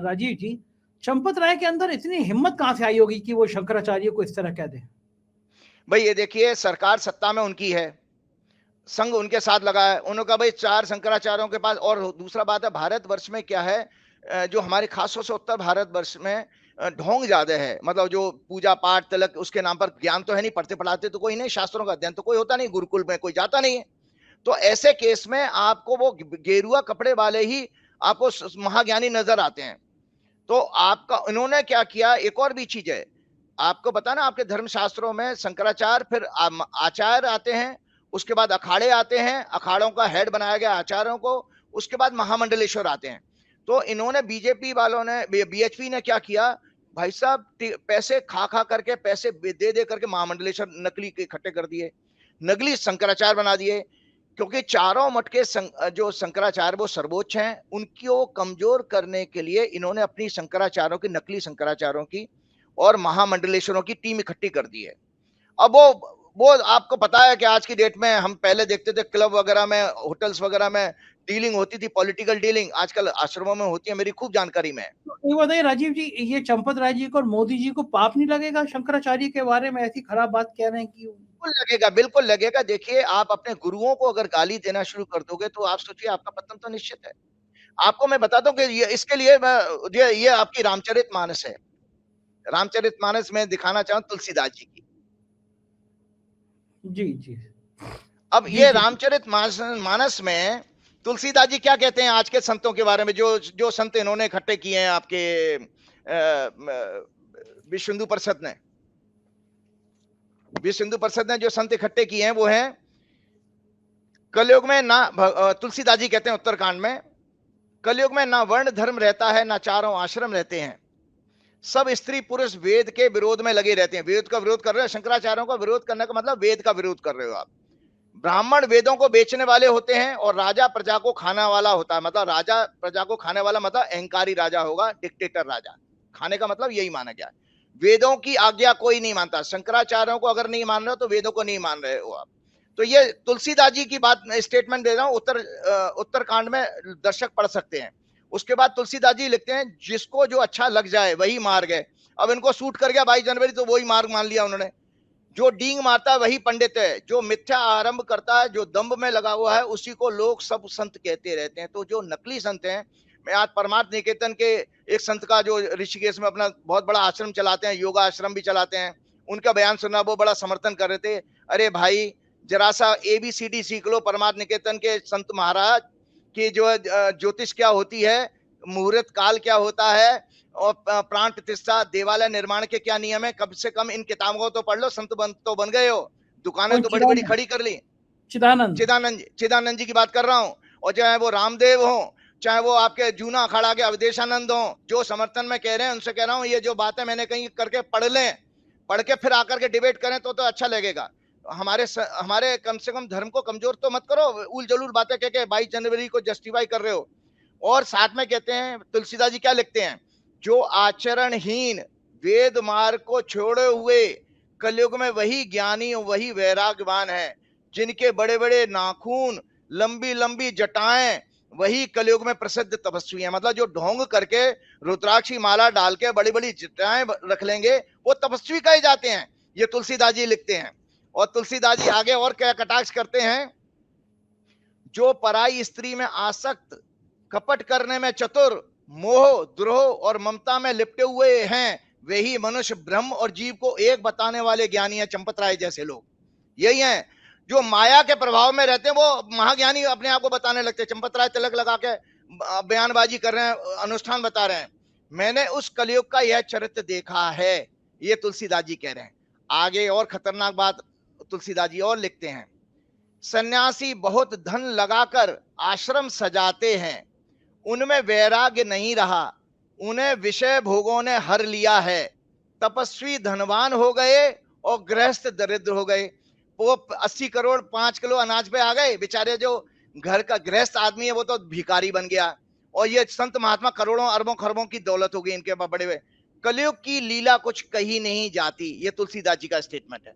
राजीव जी, चंपत राय के अंदर इतनी हिम्मत कहां से आई होगी कि वो शंकराचार्य को इस तरह कह दे? भाई ये देखिए, सरकार सत्ता में उनकी है, संघ उनके साथ लगा है, उन्होंने कहा भाई 4 शंकराचार्यों के पास। और दूसरा बात है, भारतवर्ष में क्या है, जो हमारे खासतौर से उत्तर भारतवर्ष में ढोंग ज्यादा है। मतलब जो पूजा पाठ तिलक, उसके नाम पर ज्ञान तो है नहीं, पढ़ते पढ़ाते तो कोई नहीं, शास्त्रों का अध्ययन तो कोई होता नहीं, गुरुकुल में कोई जाता नहीं है। तो ऐसे केस में आपको वो गेरुआ कपड़े वाले ही आपको महाज्ञानी नजर आते हैं। तो आपका इन्होंने क्या किया, एक और भी चीज है आपको बताना, आपके धर्मशास्त्रों में शंकराचार्य, फिर आचार्य आते हैं, उसके बाद अखाड़े आते हैं, अखाड़ों का हेड बनाया गया आचार्यों को, उसके बाद महामंडलेश्वर आते हैं। तो इन्होंने, बीजेपी वालों ने, बीएचपी ने क्या किया, भाई साहब पैसे खा करके, पैसे दे दे करके महामंडलेश्वर नकली इकट्ठे कर दिए, नकली शंकराचार्य बना दिए। क्योंकि चारों मठ के जो शंकराचार्य वो सर्वोच्च हैं, उनको कमजोर करने के लिए इन्होंने अपनी शंकराचार्यों की, नकली शंकराचार्यों की और महामंडलेश्वरों की टीम इकट्ठी कर दी है। अब वो आपको पता है कि आज की डेट में, हम पहले देखते थे क्लब वगैरह में, होटल्स वगैरह में डीलिंग होती थी, पॉलिटिकल डीलिंग, आजकल आश्रमों में होती है, मेरी खूब जानकारी में। तो ये बताइए राजीव जी, ये चंपत राय जी को और मोदी जी को पाप नहीं लगेगा शंकराचार्य के बारे में ऐसी खराब बात कह रहे हैं कि? बिल्कुल लगेगा, बिल्कुल लगेगा। देखिए, आप अपने गुरुओं को अगर गाली देना शुरू कर दोगे तो आप सोचिए, आपका पतन तो निश्चित है। आपको मैं बताता हूँ कि इसके लिए ये आपकी रामचरितमानस है। रामचरितमानस में दिखाना चाहूँ तुलसीदास जी की। जी जी। अब ये रामचरितमानस में तुलसीदास जी क्या कहते हैं आज के संतों के बारे में, जो संत इन्होंने इकट्ठे किए हैं आपके विश्व हिंदू परिषद ने। विश्व हिंदू परिषद ने जो संत इकट्ठे किए हैं वो हैं, कलयुग में ना तुलसीदास जी कहते हैं उत्तरकांड में, कलयुग में ना वर्ण धर्म रहता है, ना चारों आश्रम रहते हैं, सब स्त्री पुरुष वेद के विरोध में लगे रहते हैं। वेद का विरोध कर रहे हो, शंकराचार्यों का विरोध करने का मतलब वेद का विरोध कर रहे हो आप। ब्राह्मण वेदों को बेचने वाले होते हैं और राजा प्रजा को खाने वाला होता है। मतलब राजा प्रजा को खाने वाला मतलब अहंकारी राजा होगा, डिक्टेटर राजा। खाने का मतलब यही माना गया। वेदों की आज्ञा कोई नहीं मानता। शंकराचार्यों को अगर नहीं मान रहे हो तो वेदों को नहीं मान रहे हो आप। तो ये तुलसीदास जी की बात स्टेटमेंट दे रहा हूं, उत्तरकांड में दर्शक पढ़ सकते हैं। उसके बाद तुलसीदास जी लिखते हैं, जिसको जो अच्छा लग जाए वही मार्ग है। अब इनको सूट कर गया 22 जनवरी तो वही मार्ग मान लिया उन्होंने। जो डींग मारता है वही पंडित है, जो मिथ्या आरंभ करता है, जो दंभ में लगा हुआ है, उसी को लोग सब संत कहते रहते हैं। तो जो नकली संत हैं, मैं आज परमार्थ निकेतन के एक संत का जो ऋषिकेश में अपना बहुत बड़ा आश्रम चलाते हैं, योगा आश्रम भी चलाते हैं, उनका बयान सुना, वो बड़ा समर्थन कर रहे थे। अरे भाई जरा सा ABCD सीख लो परमार्थ निकेतन के संत महाराज की, जो ज्योतिष क्या होती है, मुहूर्त काल क्या होता है, और प्राण प्रतिष्ठा, देवालय निर्माण के क्या नियम है, कम से कम इन किताबों को तो पढ़ लो। संत बन गए हो, दुकानें तो बड़ी बड़ी खड़ी कर ली। चिदानंद जी की बात कर रहा हूं। और चाहे वो रामदेव हो, चाहे वो आपके जूना अखाड़ा के अवधेशानंद हो, जो समर्थन में कह रहे हैं, उनसे कह रहा हूं ये जो बातें मैंने कहीं करके पढ़ लें, पढ़ के फिर आकर के डिबेट करें तो अच्छा लगेगा। हमारे कम से कम धर्म को कमजोर तो मत करो, उल जलूल बातें कह के 22 जनवरी को जस्टिफाई कर रहे हो। और साथ में कहते हैं तुलसीदास जी क्या लिखते हैं, जो आचरणहीन वेद मार्ग को छोड़े हुए कलयुग में वही ज्ञानी वही वैराग्यवान है। जिनके बड़े बड़े नाखून, लंबी लंबी जटाएं, वही कलयुग में प्रसिद्ध तपस्वी है। मतलब जो ढोंग करके रुद्राक्षी माला डाल के बड़ी बड़ी जटाएं रख लेंगे, वो तपस्वी कहे जाते हैं। ये तुलसीदास जी लिखते हैं। और तुलसीदास जी आगे और क्या कटाक्ष करते हैं, जो पराई स्त्री में आसक्त, कपट करने में चतुर, मोह द्रोह और ममता में लिपटे हुए हैं, वही मनुष्य ब्रह्म और जीव को एक बताने वाले ज्ञानी है। चंपत राय जैसे लोग यही हैं, जो माया के प्रभाव में रहते हैं, वो महाज्ञानी अपने आप को बताने लगते हैं। चंपत राय तिलक लगा के बयानबाजी कर रहे हैं, अनुष्ठान बता रहे हैं। मैंने उस कलयुग का यह चरित्र देखा है, ये तुलसीदास जी कह रहे हैं। आगे और खतरनाक बात तुलसीदास जी और लिखते हैं, सन्यासी बहुत धन लगाकर आश्रम सजाते हैं, उनमें वैराग्य नहीं रहा, उन्हें विषय भोगों ने हर लिया है। तपस्वी धनवान हो गए और गृहस्थ दरिद्र हो गए। वो 80 करोड़ 5 किलो अनाज पे आ गए, बेचारे जो घर का गृहस्थ आदमी है वो तो भिखारी बन गया। और ये संत महात्मा करोड़ों अरबों खरबों की दौलत हो गई इनके बड़े हुए। कलयुग की लीला कुछ कही नहीं जाती, ये तुलसीदास जी का स्टेटमेंट है।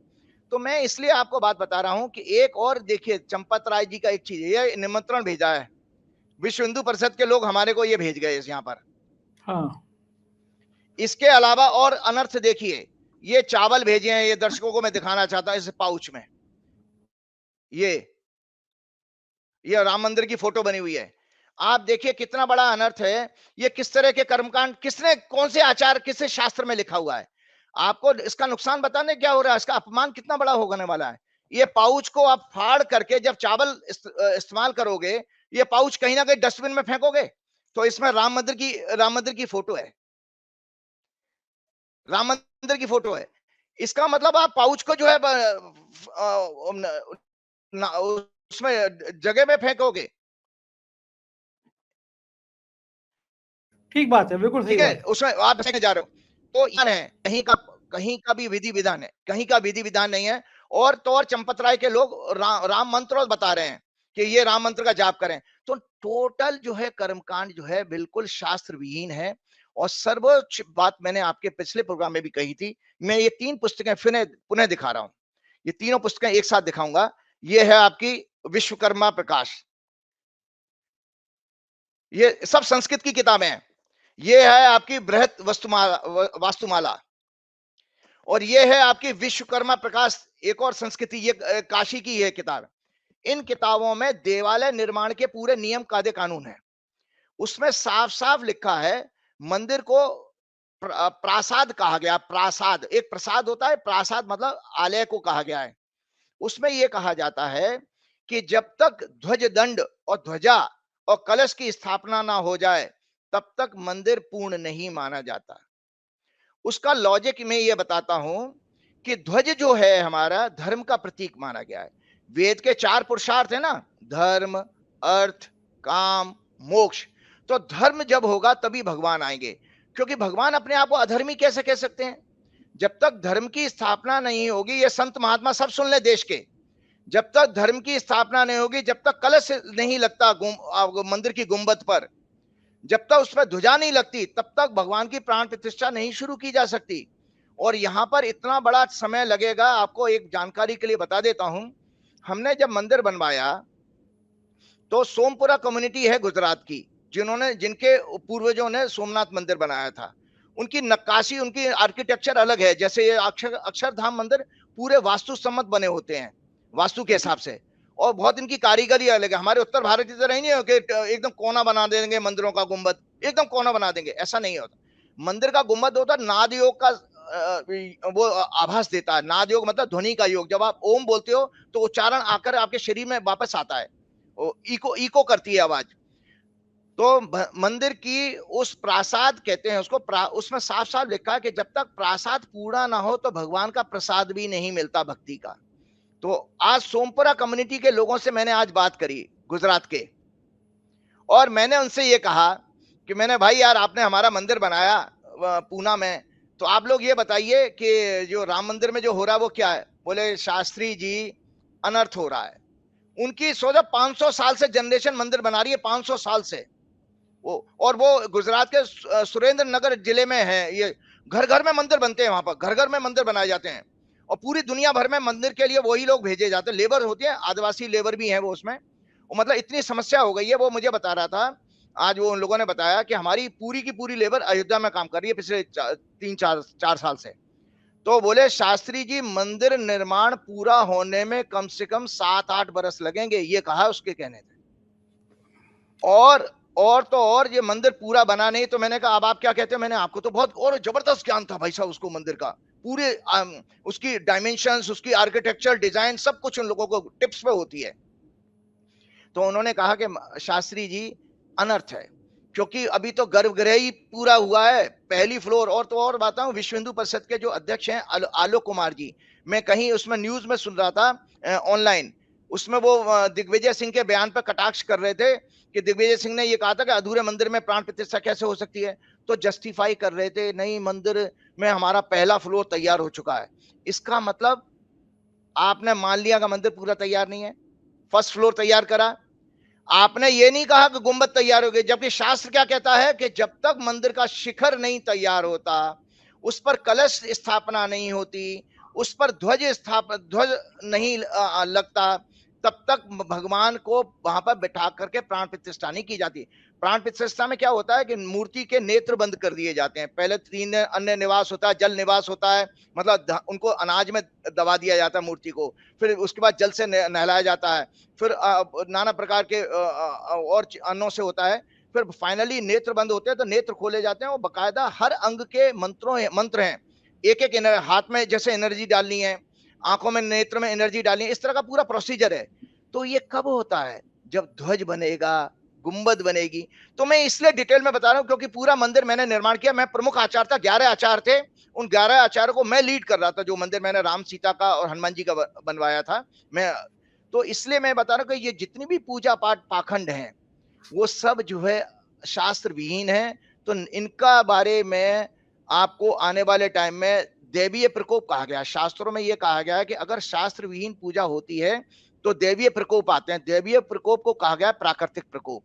तो मैं इसलिए आपको बात बता रहा हूं कि एक और देखिए, चंपत राय जी का एक चीज, ये निमंत्रण भेजा है विश्व हिंदू परिषद के लोग, हमारे को ये भेज गए यहाँ पर। हाँ। इसके अलावा और अनर्थ देखिए, ये चावल भेजे हैं, ये दर्शकों को मैं दिखाना चाहता हूं इस पाउच में। ये राम मंदिर की फोटो बनी हुई है। आप देखिए कितना बड़ा अनर्थ है। ये किस तरह के कर्मकांड, किसने, कौन से आचार, किस शास्त्र में लिखा हुआ है। आपको इसका नुकसान बताने क्या हो रहा है, इसका अपमान कितना बड़ा होने वाला है। ये पाउच को आप फाड़ करके जब चावल इस्तेमाल करोगे, ये पाउच कहीं ना कहीं डस्टबिन में फेंकोगे। तो इसमें राम मंदिर की फोटो है, राम मंदिर की फोटो है। इसका मतलब आप पाउच को जो है उसमें जगह में फेंकोगे। ठीक बात है, बिल्कुल सही ठीक है, बात। उसमें आप फेंकने जा रहे हो। तो यार है, कहीं का भी विधि विधान है, कहीं का विधि विधान नहीं है। और तो और चंपत राय के लोग राम मंत्र बता रहे हैं कि ये राम मंत्र का जाप करें। तो टोटल जो है कर्मकांड जो है बिल्कुल शास्त्र विहीन है। और सर्वोच्च बात मैंने आपके पिछले प्रोग्राम में भी कही थी, मैं ये 3 पुस्तकें फिर पुनः दिखा रहा हूं। ये तीनों पुस्तकें एक साथ दिखाऊंगा। ये है आपकी विश्वकर्मा प्रकाश, ये सब संस्कृत की किताबें हैं। ये है आपकी बृहत वास्तुमाला, और ये है आपकी विश्वकर्मा प्रकाश, एक और संस्कृति, ये काशी की है किताब। इन किताबों में देवालय निर्माण के पूरे नियम कायदे कानून है। उसमें साफ साफ लिखा है, मंदिर को प्रासाद कहा गया। प्रासाद, एक प्रसाद होता है, प्रासाद मतलब आलय को कहा गया है। उसमें यह कहा जाता है कि जब तक ध्वज दंड और ध्वजा और कलश की स्थापना ना हो जाए, तब तक मंदिर पूर्ण नहीं माना जाता। उसका लॉजिक मैं ये बताता हूं कि ध्वज जो है हमारा धर्म का प्रतीक माना गया है। वेद के 4 पुरुषार्थ है ना, धर्म, अर्थ, काम, मोक्ष। तो धर्म जब होगा तभी भगवान आएंगे, क्योंकि भगवान अपने आप को अधर्मी कैसे कह सकते हैं? जब तक धर्म की स्थापना नहीं होगी, ये संत महात्मा सब सुन ले देश के, जब तक धर्म की स्थापना नहीं होगी, जब तक कलश नहीं लगता मंदिर की गुंबद पर, जब तक उसमें ध्वजा नहीं लगती, तब तक भगवान की प्राण प्रतिष्ठा नहीं शुरू की जा सकती। और यहां पर इतना बड़ा समय लगेगा। आपको एक जानकारी के लिए बता देता हूं, हमने जब मंदिर बनवाया तो सोमपुरा कम्युनिटी है गुजरात की, जिनके पूर्वजों ने सोमनाथ मंदिर बनाया था। उनकी नक्काशी, उनकी आर्किटेक्चर अलग है। जैसे ये अक्षरधाम मंदिर पूरे वास्तु सम्मत बने होते हैं, वास्तु के हिसाब से, और बहुत इनकी कारीगरी अलग है। हमारे उत्तर भारत की तरह नहीं है कि एकदम कोना बना देंगे मंदिरों का गुंबद, एकदम कोना बना देंगे, ऐसा नहीं होता। मंदिर का गुंबद होता है नाद योग का, वो आभास देता है। नाद योग मतलब ध्वनि का योग। जब आप ओम बोलते हो तो उच्चारण आकर आपके शरीर में वापस आता है, इको इको करती है आवाज। तो मंदिर की उस प्रासाद कहते हैं उसको, उसमें साफ साफ लिखा है कि जब तक प्रासाद पूरा ना हो तो भगवान का प्रसाद भी नहीं मिलता भक्ति का। तो आज सोमपुरा कम्युनिटी के लोगों से मैंने आज बात करी, गुजरात के, और मैंने उनसे ये कहा कि मैंने, भाई यार आपने हमारा मंदिर बनाया पूना में, तो आप लोग ये बताइए कि जो राम मंदिर में जो हो रहा है वो क्या है? बोले शास्त्री जी अनर्थ हो रहा है। उनकी सोचा 500 साल से जनरेशन मंदिर बना रही है, 500 साल से वो, और वो गुजरात के सुरेंद्र नगर जिले में है। ये घर घर में मंदिर बनते हैं, वहां पर घर घर में मंदिर बनाए जाते हैं, और पूरी दुनिया भर में मंदिर के लिए वही लोग भेजे जाते हैं। लेबर होती है, आदिवासी लेबर भी है वो उसमें। मतलब इतनी समस्या हो गई है। वो मुझे बता रहा था आज, वो उन लोगों ने बताया कि हमारी पूरी की पूरी लेबर अयोध्या में काम कर रही है पिछले 3-4 साल से। तो बोले शास्त्री जी मंदिर निर्माण पूरा होने में कम से कम 7-8 बरस लगेंगे, ये कहा उसके कहने थे। और तो और ये मंदिर पूरा बना नहीं। तो मैंने कहा अब आप क्या कहते हैं? मैंने, आपको तो बहुत और जबरदस्त ज्ञान था भाई साहब उसको मंदिर का, पूरे उसकी डायमेंशंस, उसकी आर्किटेक्चर डिजाइन, सब कुछ उन लोगों को टिप्स पे होती है। तो उन्होंने कहा कि शास्त्री जी अनर्थ है, क्योंकि अभी तो गर्भगृह ही पूरा हुआ है, पहली फ्लोर। और तो और बताऊं, विश्व हिंदू परिषद के जो अध्यक्ष हैं आलोक कुमार जी, मैं कहीं उसमें न्यूज में सुन रहा था ऑनलाइन, उसमें वो दिग्विजय सिंह के बयान पर कटाक्ष कर रहे थे कि दिग्विजय सिंह ने ये कहा था कि अधूरे मंदिर में प्राण प्रतिष्ठा कैसे हो सकती है। तो जस्टिफाई कर रहे थे, नहीं मंदिर में हमारा पहला फ्लोर तैयार हो चुका है। इसका मतलब आपने मान लिया कि मंदिर पूरा तैयार नहीं है, फर्स्ट फ्लोर तैयार करा। आपने ये नहीं कहा कि गुंबद तैयार हो गई, जबकि शास्त्र क्या कहता है कि जब तक मंदिर का शिखर नहीं तैयार होता, उस पर कलश स्थापना नहीं होती, उस पर ध्वज नहीं लगता, तब तक भगवान को वहां पर बैठा करके प्राण प्रतिष्ठा नहीं की जाती। प्राण प्रतिष्ठा में क्या होता है कि मूर्ति के नेत्र बंद कर दिए जाते हैं। पहले 3 अन्य निवास होता है, जल निवास होता है, मतलब उनको अनाज में दबा दिया जाता है मूर्ति को, फिर उसके बाद जल से नहलाया जाता है, फिर नाना प्रकार के और अन्नों से होता है, फिर फाइनली नेत्र बंद होते हैं तो नेत्र खोले जाते हैं। वो बकायदा हर अंग के मंत्र हैं, एक एक हाथ में जैसे एनर्जी डालनी है, आंखों में, नेत्र में एनर्जी डालनी है, इस तरह का पूरा प्रोसीजर है। तो ये कब होता है? जब ध्वज बनेगा, गुंबद बनेगी। तो मैं इसलिए डिटेल में बता रहा हूं क्योंकि पूरा मंदिर मैंने निर्माण किया, मैं प्रमुख आचार्य था, 11 आचार्य थे, उन 11 आचार्यों को मैं लीड कर रहा था। जो मंदिर मैंने राम सीता का और हनुमान जी का बनवाया था मैं, तो इसलिए मैं बता रहा हूं कि ये जितनी भी पूजा पाठ पाखंड हैं वो सब जो है शास्त्र विहीन है। तो इनका बारे में आपको आने वाले टाइम में देवीय प्रकोप कहा गया। शास्त्रों में यह कहा गया है कि अगर शास्त्र विहीन पूजा होती है तो देवीय प्रकोप आते हैं। देवीय प्रकोप को कहा गया प्राकृतिक प्रकोप।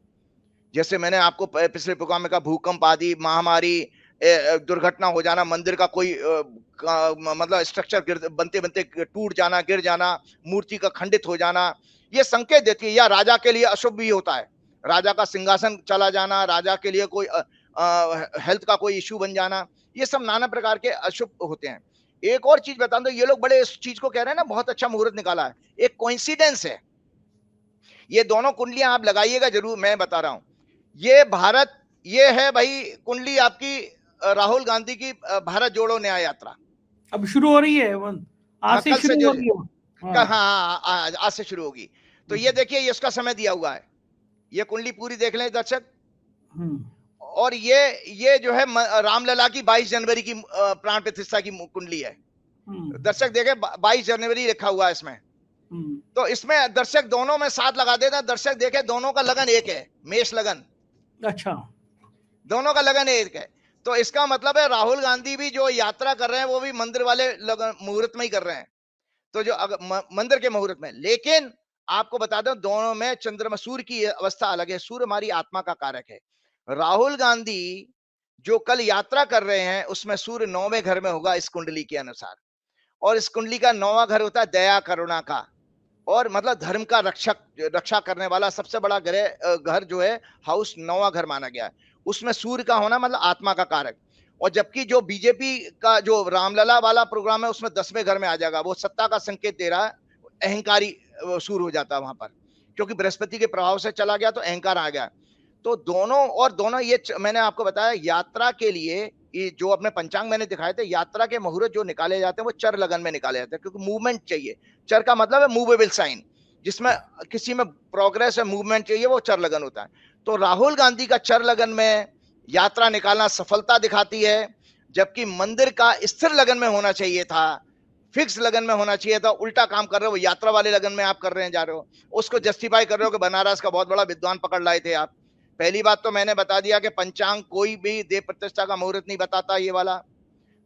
जैसे मैंने आपको पिछले प्रोग्राम में कहा, भूकंप आदि, महामारी, दुर्घटना हो जाना, मंदिर का कोई मतलब स्ट्रक्चर बनते बनते टूट जाना, गिर जाना, मूर्ति का खंडित हो जाना, ये संकेत देती है। या राजा के लिए अशुभ भी होता है, राजा का सिंहासन चला जाना, राजा के लिए कोई हेल्थ का कोई इश्यू बन जाना, ये सब नाना प्रकार के अशुभ होते हैं। एक और चीज बता दो, ये लोग बड़े इस चीज को कह रहे हैं ना, बहुत अच्छा मुहूर्त निकाला है, एक कोइंसिडेंस है। ये दोनों कुंडलियां आप लगाइएगा जरूर, मैं बता रहा हूं। ये भारत, ये है भाई कुंडली आपकी राहुल गांधी की भारत जोड़ो न्याय यात्रा अब शुरू हो रही है, आज से शुरू हो रही है। हाँ, आज से शुरू होगी। तो ये देखिए, ये इसका समय दिया हुआ है, ये कुंडली पूरी देख लें दर्शक। और ये जो है रामलला की 22 जनवरी की प्राण प्रतिष्ठा की कुंडली है। दर्शक देखे 22 जनवरी लिखा हुआ है इसमें, तो इसमें दर्शक दोनों में 7 लगा देता, दर्शक देखे दोनों का लगन एक है, मेष लगन। अच्छा, दोनों का लगन एक है, तो इसका मतलब है राहुल गांधी भी जो यात्रा कर रहे हैं वो भी मंदिर वाले लगन मुहूर्त में ही कर रहे हैं, तो जो मंदिर के मुहूर्त में। लेकिन आपको बता दो दोनों में चंद्रमा सूर्य की अवस्था अलग है, सूर्य हमारी आत्मा का कारक है। राहुल गांधी जो कल यात्रा कर रहे हैं उसमें सूर्य 9वें घर में होगा इस कुंडली के अनुसार, और इस कुंडली का 9वां घर होता है दया करुणा का, और मतलब धर्म का रक्षा करने वाला सबसे बड़ा घर जो है हाउस 9वां घर माना गया है, उसमें सूर्य का होना मतलब आत्मा का कारक। और जबकि जो बीजेपी का जो रामलला वाला प्रोग्राम है उसमें 10वें घर में आ जाएगा, वो सत्ता का संकेत दे रहा है, अहंकारी सूर्य हो जाता है वहां पर, क्योंकि बृहस्पति के प्रभाव से चला गया तो अहंकार आ गया। तो दोनों ये मैंने आपको बताया यात्रा के लिए जो अपने पंचांग मैंने दिखाए थे, यात्रा के मुहूर्त जो निकाले जाते हैं वो चर लगन में निकाले जाते हैं, क्योंकि मूवमेंट चाहिए। चर का मतलब है मूवेबल साइन, जिसमें किसी में प्रोग्रेस है, मूवमेंट चाहिए, वो चर लगन होता है। तो राहुल गांधी का चर लगन में यात्रा निकालना सफलता दिखाती है, जबकि मंदिर का स्थिर लगन में होना चाहिए था, फिक्स लगन में होना चाहिए था, उल्टा काम कर रहे हो, यात्रा वाले लगन में आप कर रहे हैं, जा रहे हो, उसको जस्टिफाई कर रहे हो कि बनारस का बहुत बड़ा विद्वान पकड़ लाए थे आप। पहली बात तो मैंने बता दिया कि पंचांग कोई भी देव प्रतिष्ठा का मुहूर्त नहीं बताता ये वाला।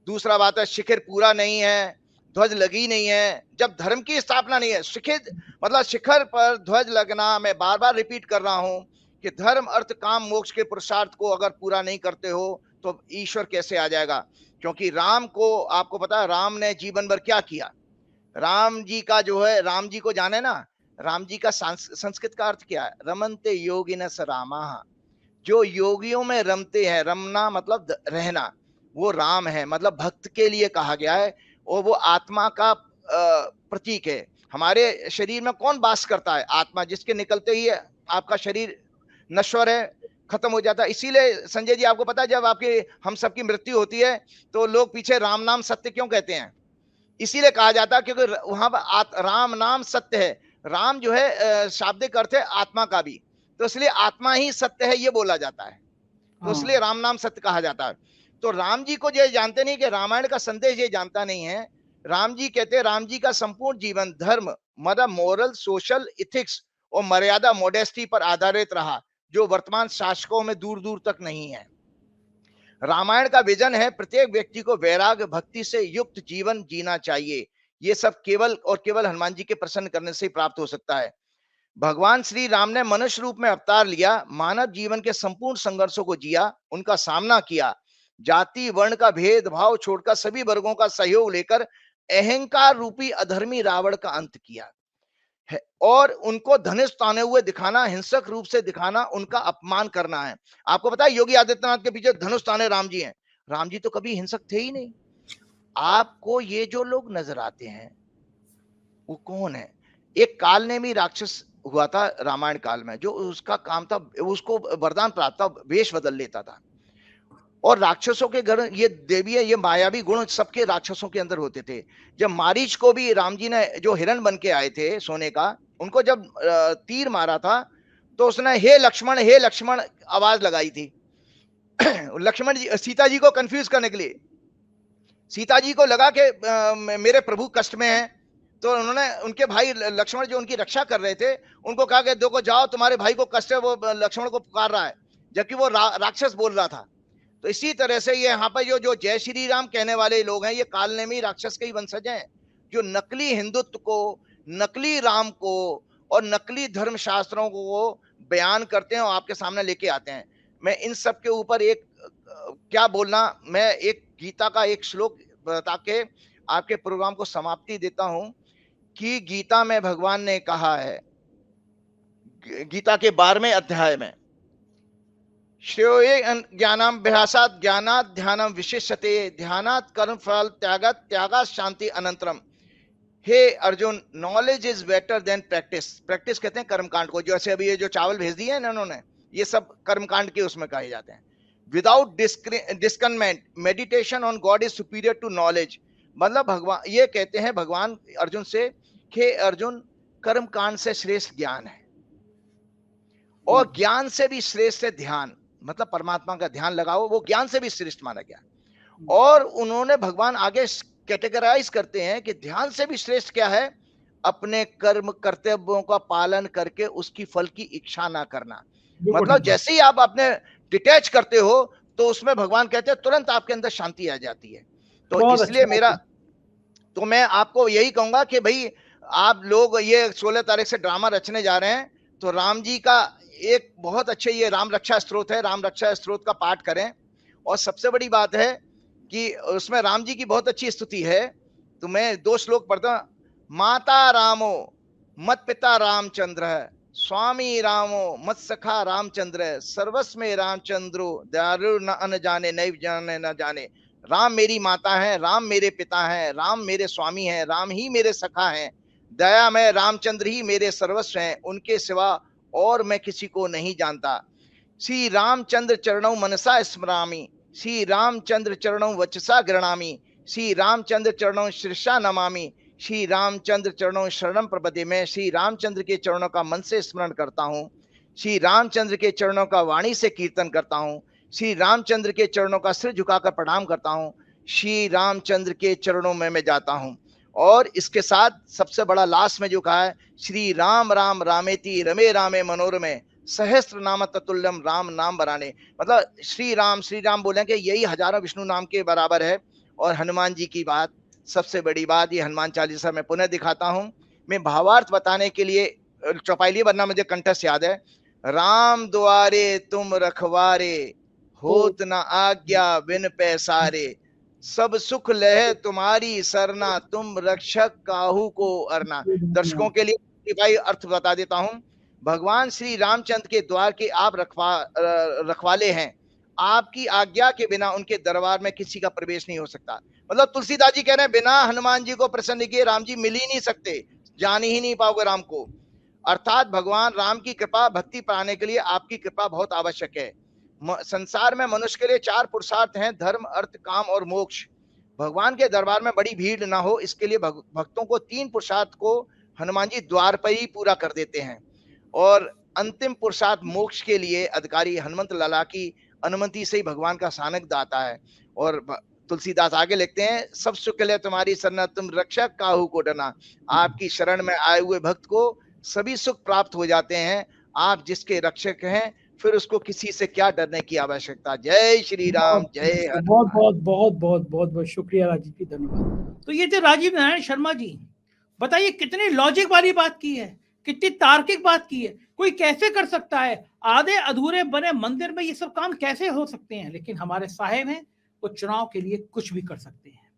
दूसरा बात है शिखर पूरा नहीं है, ध्वज लगी नहीं है, जब धर्म की स्थापना नहीं है। शिखर पर ध्वज लगना, मैं बार बार रिपीट कर रहा हूं कि धर्म अर्थ काम मोक्ष के पुरुषार्थ को अगर पूरा नहीं करते हो तो ईश्वर कैसे आ जाएगा। क्योंकि राम को आपको पता है राम ने जीवन भर क्या किया। राम जी का जो है, राम जी को जाने ना, राम जी का संस्कृत का अर्थ क्या है, रमनते योगिनस रामा, जो योगियों में रमते हैं, रमना मतलब रहना, वो राम है, मतलब भक्त के लिए कहा गया है, और वो आत्मा का प्रतीक है। हमारे शरीर में कौन वास करता है, आत्मा, जिसके निकलते ही आपका शरीर नश्वर है, खत्म हो जाता है। इसीलिए संजय जी आपको पता है जब आपकी हम सबकी मृत्यु होती है तो लोग पीछे राम नाम सत्य क्यों कहते हैं, इसीलिए कहा जाता है क्योंकि वहां पर राम नाम सत्य है। राम जो है शाब्दिक अर्थ है आत्मा का भी, तो इसलिए आत्मा ही सत्य है ये बोला जाता है, तो इसलिए राम नाम सत्य कहा जाता है। तो राम जी को ये जानते नहीं कि रामायण का संदेश ये जानता नहीं है। राम जी कहते हैं राम जी का संपूर्ण जीवन धर्म, मतलब मोरल, सोशल, इथिक्स और मर्यादा, मोडेस्टी पर आधारित रहा, जो वर्तमान शासकों में दूर दूर तक नहीं है। रामायण का विजन है प्रत्येक व्यक्ति को वैराग्य भक्ति से युक्त जीवन जीना चाहिए। ये सब केवल और केवल हनुमान जी के प्रसन्न करने से ही प्राप्त हो सकता है। भगवान श्री राम ने मनुष्य रूप में अवतार लिया, मानव जीवन के संपूर्ण संघर्षों को जिया, उनका सामना किया, जाति वर्ण का भेदभाव छोड़कर सभी वर्गों का सहयोग लेकर अहंकार रूपी अधर्मी रावण का अंत किया है, और उनको धनुष ताने हुए दिखाना, हिंसक रूप से दिखाना, उनका अपमान करना है। आपको पता है योगी आदित्यनाथ के पीछे धनुष ताने राम जी हैं। राम जी तो कभी हिंसक थे ही नहीं। आपको ये जो लोग नजर आते हैं वो कौन है? एक कालनेमी राक्षस हुआ था रामायण काल में, जो उसका काम था, उसको वरदान प्राप्त था, वेश बदल लेता था, और राक्षसों के घर, ये देवी है, ये मायावी गुण सबके राक्षसों के अंदर होते थे। जब मारीच को भी राम जी ने जो हिरण बन के आए थे सोने का, उनको जब तीर मारा था तो उसने हे लक्ष्मण आवाज लगाई थी। लक्ष्मण जी, सीता जी को कंफ्यूज करने के लिए, सीता जी को लगा कि मेरे प्रभु कष्ट में हैं, तो उन्होंने उनके भाई लक्ष्मण जो उनकी रक्षा कर रहे थे उनको कहा कि देखो जाओ तुम्हारे भाई को कष्ट है, वो लक्ष्मण को पुकार रहा है, जबकि वो राक्षस बोल रहा था। तो इसी तरह से ये यहाँ पर जो जय श्री राम कहने वाले लोग हैं, ये कालनेमी राक्षस के ही वंशज हैं, जो नकली हिंदुत्व को, नकली राम को और नकली धर्म शास्त्रों को बयान करते हैं और आपके सामने लेके आते हैं। मैं इन सब के ऊपर एक क्या बोलना, मैं एक गीता का एक श्लोक बता के आपके प्रोग्राम को समाप्ति देता हूं कि गीता में भगवान ने कहा है, गीता के 12वें अध्याय में, श्रेयो ज्ञानाभ्यासात् ज्ञानात् ध्यानम विशिष्यते, ध्यानात् कर्म फल त्यागात् त्यागात् शांति अनंतरम। हे Arjun, knowledge is better than practice. Practice कहते हैं कर्मकांड को, जैसे अभी ये जो चावल भेज दिए हैं इन्होंने, ये सब कर्मकांड के उसमें कहे जाते हैं। Without discernment meditation on God is superior to knowledge. मतलब भगवान ये कहते हैं भगवान अर्जुन से कि अर्जुन, कर्मकांड से श्रेष्ठ ज्ञान है, और ज्ञान से भी श्रेष्ठ है ध्यान, मतलब परमात्मा का ध्यान लगाओ, वो ज्ञान से भी श्रेष्ठ माना गया। और उन्होंने भगवान आगे कैटेगराइज करते हैं कि ध्यान से भी श्रेष्ठ क्या है, अपने कर्म कर्तव्यों का पालन करके उसकी फल की इच्छा ना करना। मतलब जैसे ही आप अपने डिटैच करते हो तो उसमें भगवान कहते हैं तुरंत आपके अंदर शांति आ जाती है। तो इसलिए तो मैं आपको यही कहूंगा कि भाई आप लोग ये 16 तारीख से ड्रामा रचने जा रहे हैं, तो राम जी का एक बहुत अच्छे ये राम रक्षा स्तोत्र है, राम रक्षा स्तोत्र का पाठ करें। और सबसे बड़ी बात है कि उसमें राम जी की बहुत अच्छी स्तुति है, तो मैं 2 श्लोक पढ़ता हूं। माता रामो मत पिता रामचंद्र, स्वामी रामो मत सखा रामचंद्र, सर्वस्मे रामचंद्रो दारु न अन जाने नैव जाने न जाने। राम मेरी माता है, राम मेरे पिता हैं, राम मेरे स्वामी हैं, राम ही मेरे सखा हैं, दया में रामचंद्र ही मेरे सर्वस्व हैं, उनके सिवा और मैं किसी को नहीं जानता। श्री रामचंद्र चरणों मनसा स्मरामि, श्री रामचंद्र चरणों वचसा गृणामि, श्री रामचंद्र चरणों शीर्षा नमामि, श्री रामचंद्र चरणों शरणम प्रपदे। मैं श्री रामचंद्र के चरणों का मन से स्मरण करता हूँ, श्री रामचंद्र के चरणों का वाणी से कीर्तन करता हूँ, श्री रामचंद्र के चरणों का सिर झुकाकर प्रणाम करता हूँ, श्री रामचंद्र के चरणों में मैं जाता हूँ। और इसके साथ सबसे बड़ा लास्ट में जो कहा है, श्री राम राम रामेति रमे रामे मनोरमे सहस्त्र नाम ततुल्यम राम नाम बराने। मतलब श्री राम बोलेंगे यही हजारों विष्णु नाम के बराबर है। और हनुमान जी की बात, सबसे बड़ी बात, ये हनुमान चालीसा में पुनः दिखाता हूं। मैं भावार्थ बताने के लिए चौपाई बनना मुझे कंठस्थ याद है। राम द्वारे तुम रखवारे, होत न आज्ञा बिन पैसारे, सब सुख लहे तुम्हारी सरना, तुम रक्षक काहू को अरना। दर्शकों के लिए भाई अर्थ बता देता हूं। भगवान श्री रामचंद्र के द्वार के आप रखवाले हैं, आपकी आज्ञा के बिना उनके दरबार में किसी का प्रवेश नहीं हो सकता। मतलब तुलसीदास जी कह रहे हैं बिना हनुमान जी को प्रसन्न किए राम जी मिल ही नहीं सकते, जान ही नहीं पाओगे राम को। अर्थात भगवान राम की कृपा भक्ति पाने के लिए आपकी कृपा बहुत आवश्यक है। संसार में मनुष्य के लिए 4 पुरुषार्थ हैं, धर्म अर्थ काम और मोक्ष। भगवान के दरबार में बड़ी भीड़ ना हो इसके लिए भक्तों को 3 पुरुषार्थ को हनुमान जी द्वार पर ही पूरा कर देते हैं। और अंतिम पुरुषार्थ मोक्ष के लिए अधिकारी हनुमंत लाला की अनुमति से ही भगवान का सानिध्य आता है। और तुलसीदास आगे लिखते हैं, सब सुख ले तुम्हारी शरण, तुम रक्षक काहू को डरना। आपकी शरण में आए हुए भक्त को सभी सुख प्राप्त हो जाते हैं। आप जिसके रक्षक हैं फिर उसको किसी से क्या डरने की आवश्यकता। जय श्री राम, जय हनुमान। बहुत शुक्रिया राजीव जी, धन्यवाद। तो ये थे राजीव नारायण शर्मा जी। बताइए कितनी लॉजिक वाली बात की है, कितनी तार्किक बात की है। कोई कैसे कर सकता है, आधे अधूरे बने मंदिर में ये सब काम कैसे हो सकते हैं। लेकिन हमारे साहेब हैं, वो चुनाव के लिए कुछ भी कर सकते हैं।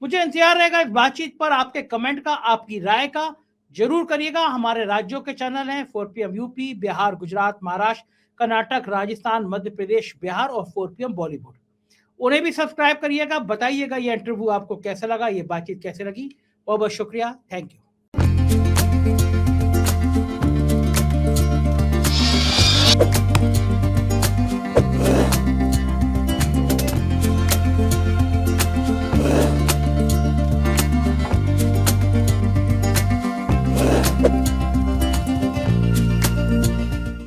मुझे इंतजार रहेगा इस बातचीत पर, आपके कमेंट का, आपकी राय का जरूर करिएगा। हमारे राज्यों के चैनल हैं 4PM यूपी, बिहार, गुजरात, महाराष्ट्र, कर्नाटक, राजस्थान, मध्य प्रदेश, बिहार और 4PM बॉलीवुड। उन्हें भी सब्सक्राइब करिएगा। बताइएगा ये इंटरव्यू आपको कैसा लगा, ये बातचीत कैसे लगी। बहुत बहुत शुक्रिया, थैंक यू।